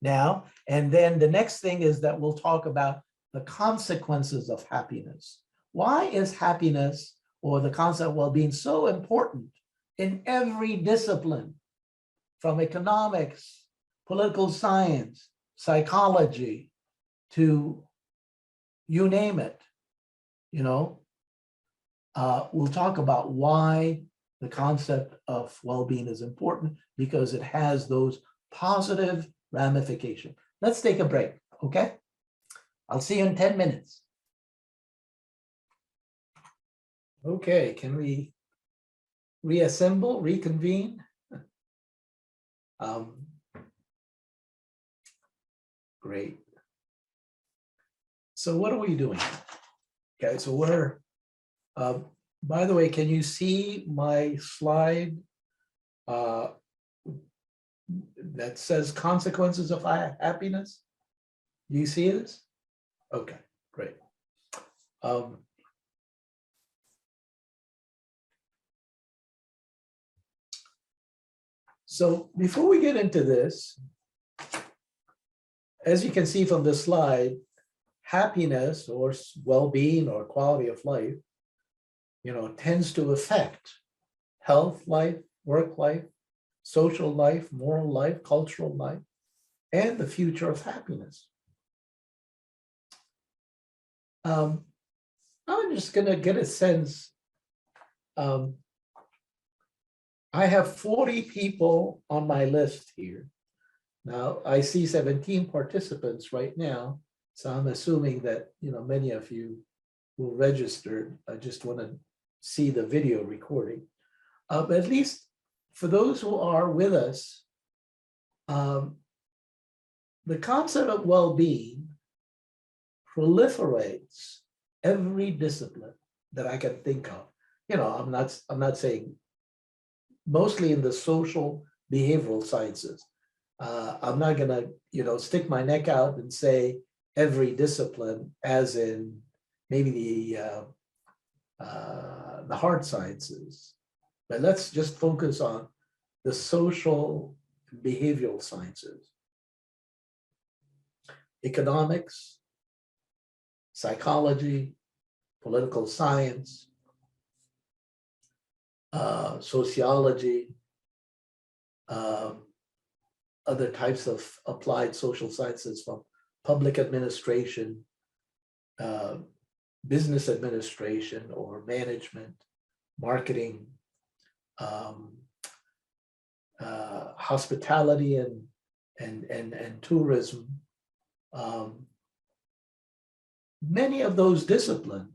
now, and then the next thing is that we'll talk about the consequences of happiness. Why is happiness, or the concept of well-being, so important in every discipline, from economics, political science, psychology, to you name it? We'll talk about why the concept of well-being is important, because it has those positive ramifications. Let's take a break, okay? I'll see you in 10 minutes. Okay, can we reconvene? Um, Great. So what are we doing? Okay, so we're, by the way, can you see my slide uh, that says consequences of happiness? Do you see this? Okay, great. So before we get into this, as you can see from this slide, happiness or well-being or quality of life, tends to affect health life, work life, social life, moral life, cultural life, and the future of happiness. I'm just going to get a sense. I have 40 people on my list here. Now, I see 17 participants right now, so I'm assuming that many of you will register. I just want to see the video recording. At least for those who are with us, the concept of well-being proliferates every discipline that I can think of. I'm not saying mostly in the social behavioral sciences. I'm not gonna, stick my neck out and say every discipline, as in maybe the hard sciences, but let's just focus on the social behavioral sciences, economics, psychology, political science, sociology, other types of applied social sciences from public administration, business administration or management, marketing, hospitality and tourism. Many of those disciplines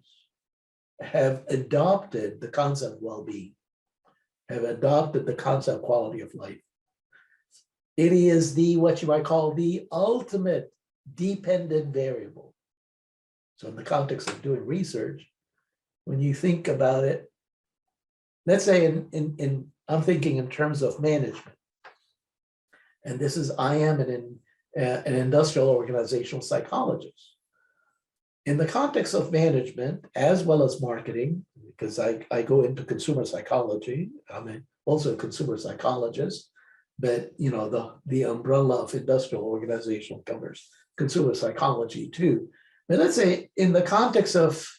have adopted the concept of well-being, have adopted the concept of quality of life. It is what you might call the ultimate dependent variable. So in the context of doing research, when you think about it, let's say I'm thinking in terms of management. And this is, I am an industrial organizational psychologist. In the context of management, as well as marketing, because I go into consumer psychology, I'm also a consumer psychologist, but the umbrella of industrial organizational covers consumer psychology too. But let's say in the context of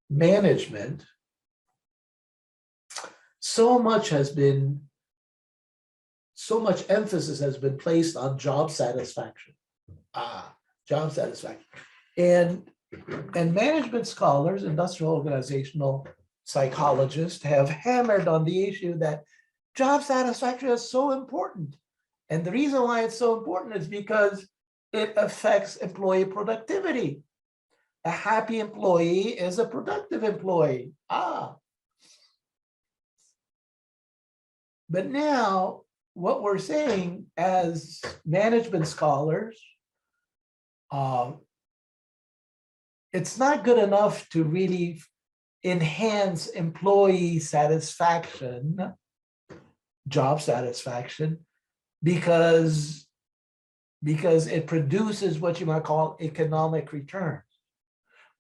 management, so much emphasis has been placed on job satisfaction. Job satisfaction. And management scholars, industrial organizational psychologists have hammered on the issue that job satisfaction is so important. And the reason why it's so important is because it affects employee productivity. A happy employee is a productive employee. But now what we're saying as management scholars, it's not good enough to really enhance employee satisfaction, job satisfaction, because it produces what you might call economic returns.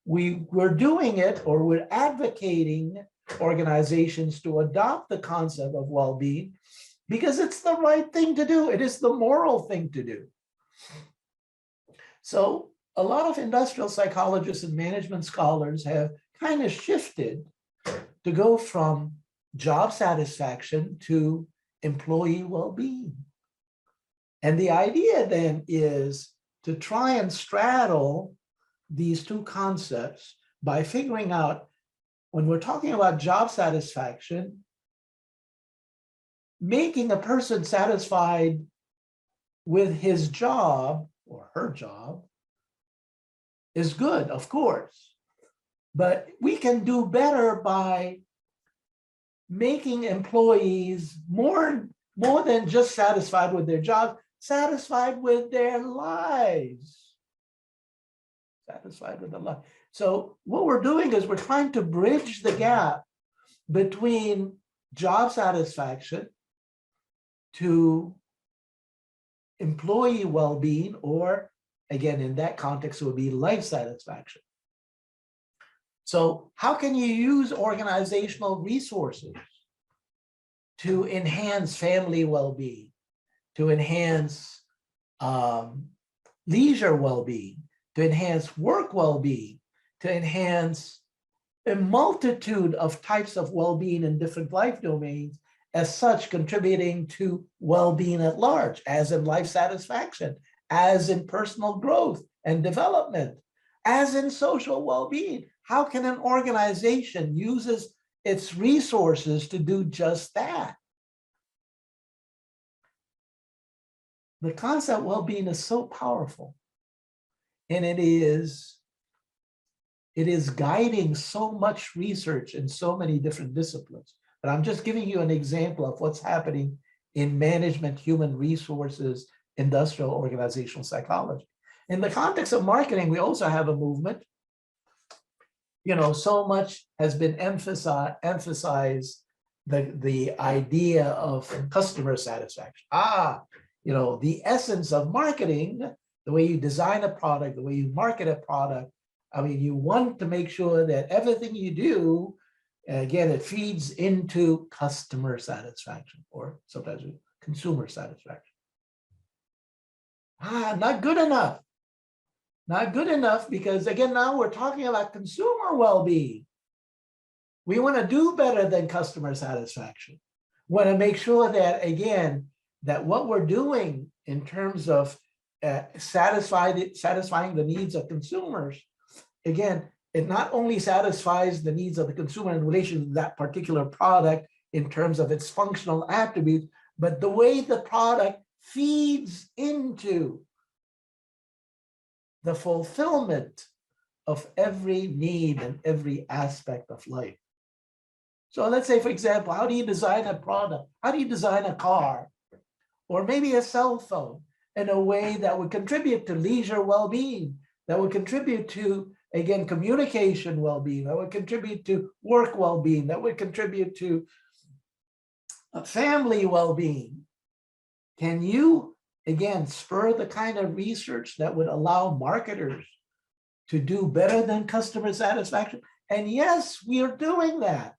We're doing it, or we're advocating organizations to adopt the concept of well-being because it's the right thing to do. It is the moral thing to do. So a lot of industrial psychologists and management scholars have kind of shifted to go from job satisfaction to employee well-being. And the idea then is to try and straddle these two concepts by figuring out, when we're talking about job satisfaction, making a person satisfied with his job or her job is good, of course, but we can do better by making employees more more than just satisfied with their job, satisfied with their lives. Satisfied with their life. So what we're doing is we're trying to bridge the gap between job satisfaction to employee well-being, or again, in that context, it would be life satisfaction. So how can you use organizational resources to enhance family well-being, to enhance leisure well-being, to enhance work well-being, to enhance a multitude of types of well-being in different life domains, as such contributing to well-being at large, as in life satisfaction, as in personal growth and development, as in social well-being? How can an organization uses its resources to do just that? The concept of well-being is so powerful, and it is guiding so much research in so many different disciplines. But I'm just giving you an example of what's happening in management, human resources, industrial organizational psychology. In the context of marketing, we also have a movement. So much has been emphasized the idea of customer satisfaction. The essence of marketing, the way you design a product, the way you market a product. I mean, you want to make sure that everything you do, again, it feeds into customer satisfaction, or sometimes consumer satisfaction. Not good enough. Not good enough, because again, now we're talking about consumer well-being. We want to do better than customer satisfaction. We want to make sure that, again, that what we're doing in terms of satisfying the needs of consumers, again, it not only satisfies the needs of the consumer in relation to that particular product in terms of its functional attributes, but the way the product feeds into the fulfillment of every need and every aspect of life. So let's say, for example, how do you design a product? How do you design a car, or maybe a cell phone, in a way that would contribute to leisure well-being, that would contribute to, again, communication well-being, that would contribute to work well-being, that would contribute to family well-being? Can you, again, spur the kind of research that would allow marketers to do better than customer satisfaction? And yes, we are doing that.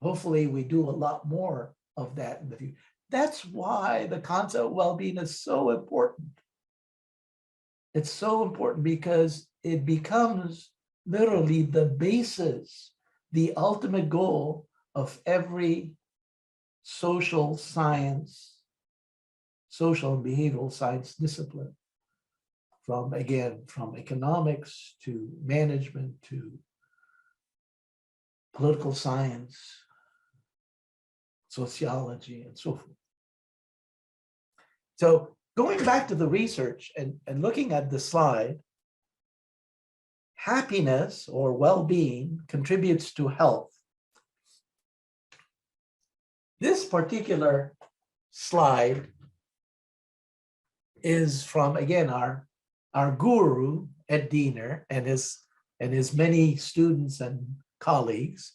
Hopefully, we do a lot more of that in the future. That's why the concept of well-being is so important. It's so important because it becomes literally the basis, the ultimate goal of every social science, social and behavioral science discipline, from economics to management to political science, sociology, and so forth. So going back to the research and looking at the slide, happiness or well-being contributes to health. This particular slide is from, again, our guru, Ed Diener, and his many students and colleagues.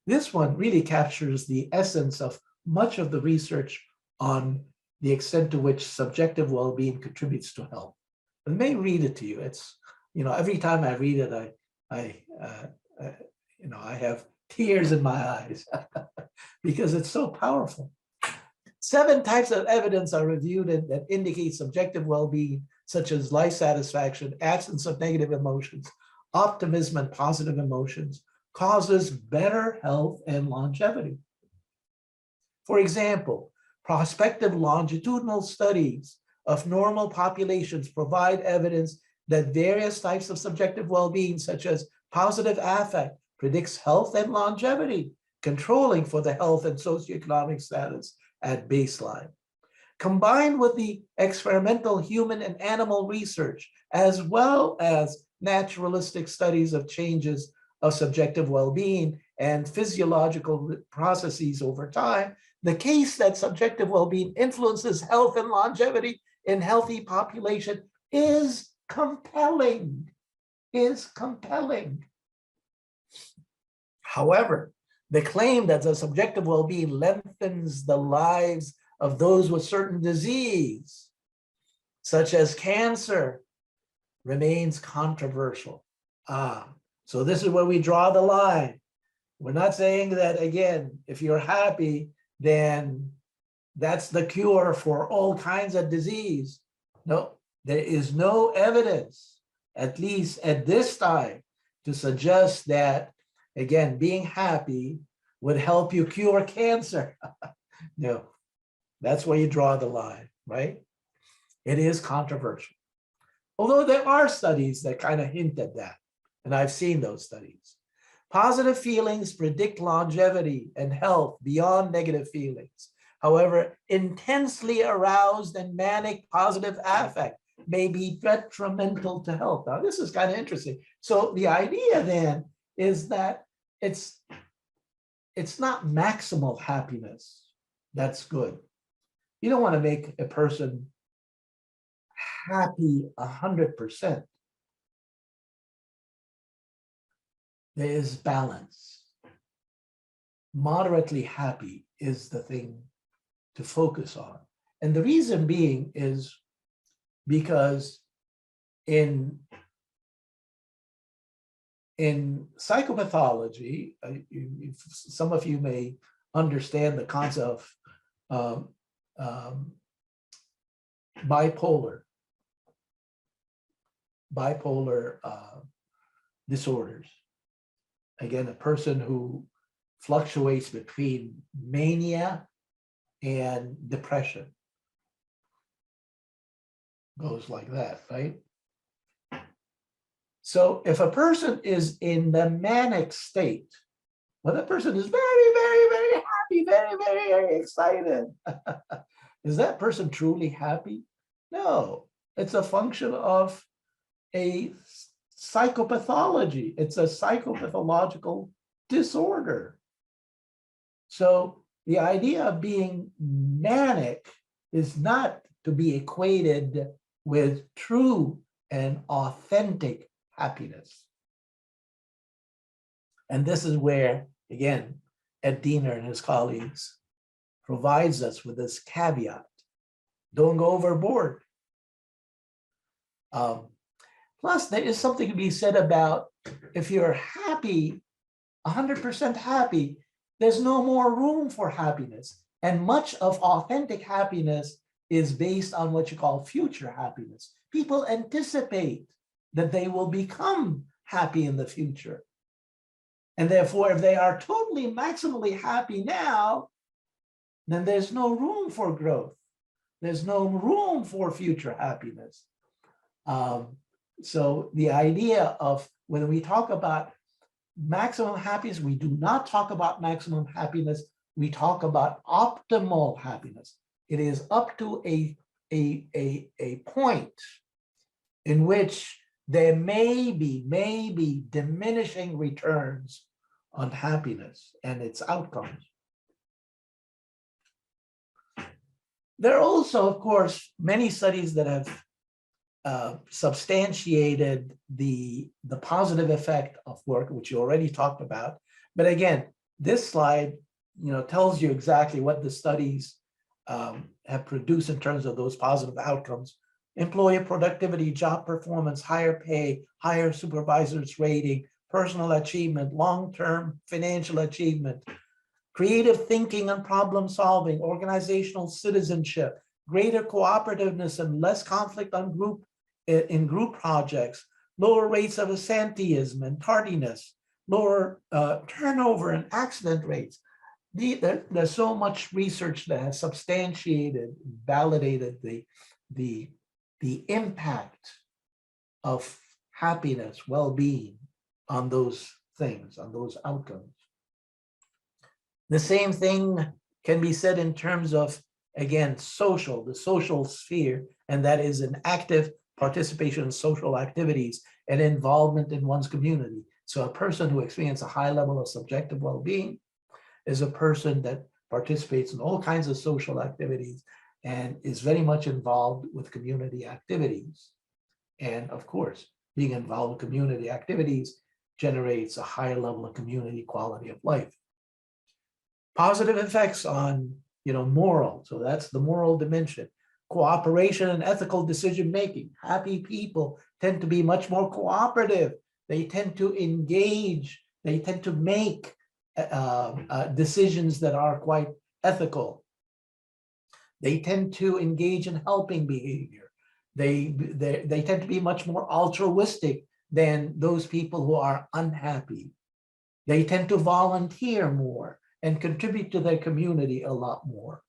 This one really captures the essence of much of the research on the extent to which subjective well-being contributes to health. I may read it to you. It's, every time I read it, I have tears in my eyes because it's so powerful. 7 types of evidence are reviewed that indicate subjective well-being, such as life satisfaction, absence of negative emotions, optimism and positive emotions, causes better health and longevity. For example, prospective longitudinal studies of normal populations provide evidence that various types of subjective well-being, such as positive affect, predicts health and longevity, controlling for the health and socioeconomic status at baseline. Combined with the experimental human and animal research, as well as naturalistic studies of changes of subjective well-being and physiological processes over time, The case that subjective well-being influences health and longevity in healthy population is compelling, However, the claim that the subjective well-being lengthens the lives of those with certain disease, such as cancer, remains controversial. So this is where we draw the line. We're not saying that, again, if you're happy, then that's the cure for all kinds of disease. No, there is no evidence, at least at this time, to suggest that, again, being happy would help you cure cancer. No, that's where you draw the line, right? It is controversial. Although there are studies that kind of hint at that, and I've seen those studies. Positive feelings predict longevity and health beyond negative feelings. However, intensely aroused and manic positive affect may be detrimental to health. Now, this is kind of interesting. So the idea then is that it's not maximal happiness that's good. You don't want to make a person happy 100%. There is balance. Moderately happy is the thing to focus on. And the reason being is because in psychopathology, some of you may understand the concept of bipolar disorders. Again, a person who fluctuates between mania and depression. Goes like that, right? So if a person is in the manic state, well, that person is very, very, very happy, very, very, very excited. Is that person truly happy? No, it's a function of a psychopathology. It's a psychopathological disorder. So the idea of being manic is not to be equated with true and authentic happiness. And this is where, again, Ed Diener and his colleagues provides us with this caveat. Don't go overboard. Plus, there is something to be said about if you're happy, 100% happy, there's no more room for happiness. And much of authentic happiness is based on what you call future happiness. People anticipate that they will become happy in the future. And therefore, if they are totally maximally happy now, then there's no room for growth. There's no room for future happiness. So the idea of when we talk about maximum happiness, we do not talk about maximum happiness. We talk about optimal happiness. It is up to a point in which there may be diminishing returns on happiness and its outcomes. There are also, of course, many studies that have substantiated the positive effect of work, which you already talked about. But again, this slide, tells you exactly what the studies have produced in terms of those positive outcomes: employee productivity, job performance, higher pay, higher supervisors rating, personal achievement, long-term financial achievement, creative thinking and problem solving, organizational citizenship, greater cooperativeness and less conflict in group projects, lower rates of absenteeism and tardiness, lower turnover and accident rates. There's so much research that has substantiated, validated the impact of happiness, well-being on those things, on those outcomes. The same thing can be said in terms of, again, the social sphere, and that is an active participation in social activities and involvement in one's community. So a person who experiences a high level of subjective well-being is a person that participates in all kinds of social activities, and is very much involved with community activities. And of course, being involved with community activities generates a higher level of community quality of life. Positive effects on, moral. So that's the moral dimension. Cooperation and ethical decision-making. Happy people tend to be much more cooperative. They tend to engage. They tend to make decisions that are quite ethical. They tend to engage in helping behavior. They tend to be much more altruistic than those people who are unhappy. They tend to volunteer more and contribute to their community a lot more.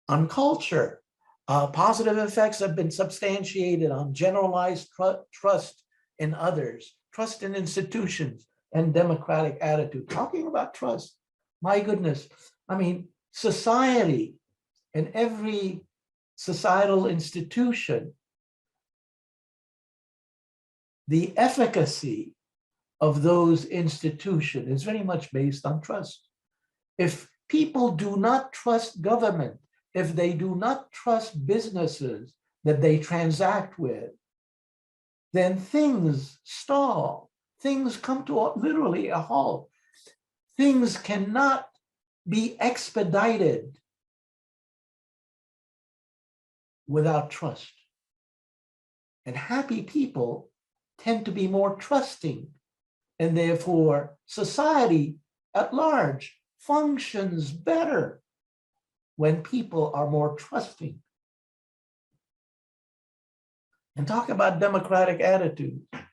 On culture, positive effects have been substantiated on generalized trust in others, trust in institutions, and democratic attitude. Talking about trust, my goodness, I mean, society and every societal institution, the efficacy of those institutions is very much based on trust. If people do not trust government, if they do not trust businesses that they transact with, then things stall. Things come to literally a halt. Things cannot be expedited without trust. And happy people tend to be more trusting, and therefore society at large functions better when people are more trusting. And talk about democratic attitudes. I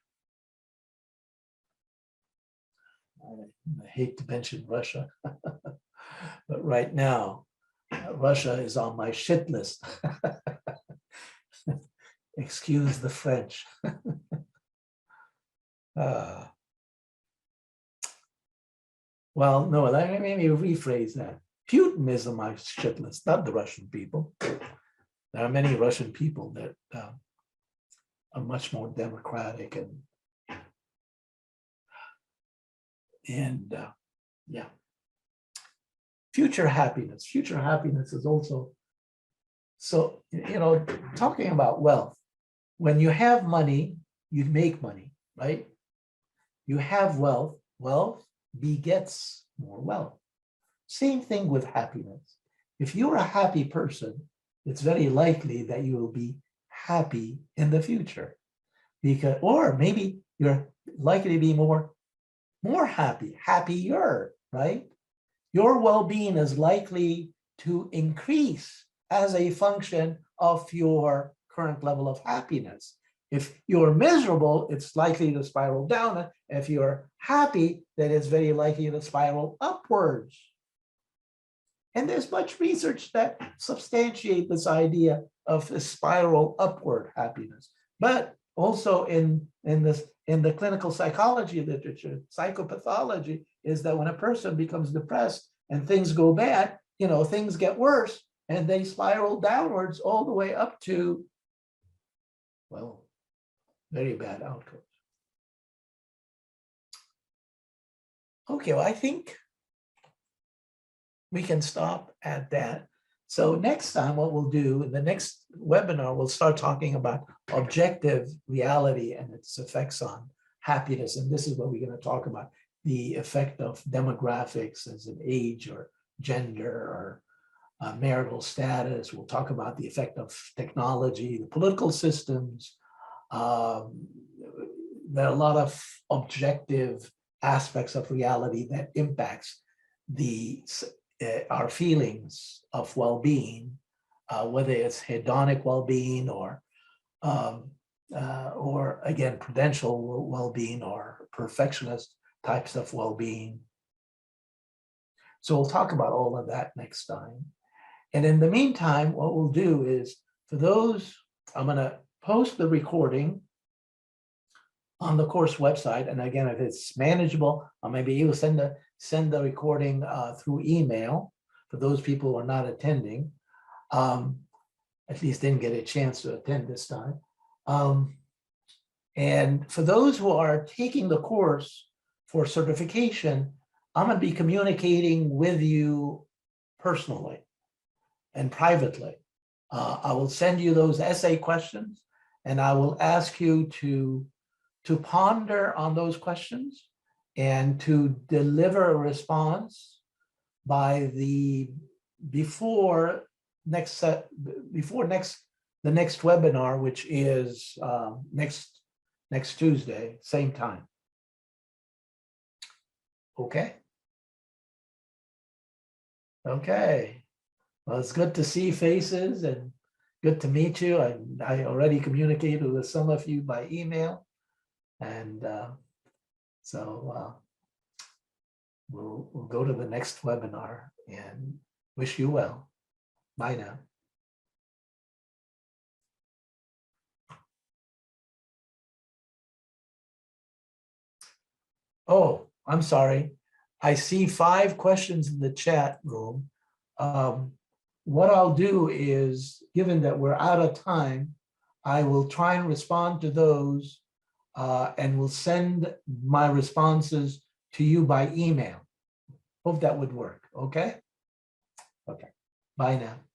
hate to mention Russia, but right now, Russia is on my shit list. Excuse the French. Well, no, let me rephrase that. Putin is on my shit list, not the Russian people. There are many Russian people that are much more democratic and yeah. Future happiness. Future happiness is also, so, talking about wealth. When you have money, you make money, right? You have wealth, wealth begets more wealth. Same thing with happiness. If you're a happy person, it's very likely that you will be happy in the future, or maybe you're likely to be more happy, happier, right? Your well-being is likely to increase as a function of your current level of happiness. If you're miserable, it's likely to spiral down. If you're happy, then it's very likely to spiral upwards. And there's much research that substantiate this idea of a spiral upward happiness. But also in the clinical psychology literature, psychopathology, is that when a person becomes depressed and things go bad, things get worse and they spiral downwards all the way up to, well, very bad outcomes. Okay, well, I think we can stop at that. So next time, what we'll do in the next webinar, we'll start talking about objective reality and its effects on happiness. And this is what we're going to talk about, the effect of demographics as an age or gender or marital status. We'll talk about the effect of technology, the political systems. There are a lot of objective aspects of reality that impacts our feelings of well-being, whether it's hedonic well-being or again, prudential well-being or perfectionist types of well-being. So we'll talk about all of that next time. And in the meantime, what we'll do is, for those, I'm going to post the recording on the course website. And again, if it's manageable, I may be able to send the recording through email for those people who are not attending, at least didn't get a chance to attend this time. And for those who are taking the course for certification, I'm going to be communicating with you personally and privately. I will send you those essay questions, and I will ask you to ponder on those questions and to deliver a response by the before next the next webinar, which is next Tuesday, same time. Okay. Okay. Well, it's good to see faces and good to meet you. I already communicated with some of you by email. And we'll go to the next webinar and wish you well. Bye now. Oh, I'm sorry. I see 5 questions in the chat room. What I'll do is, given that we're out of time, I will try and respond to those and will send my responses to you by email. Hope that would work. Okay. Okay. Bye now.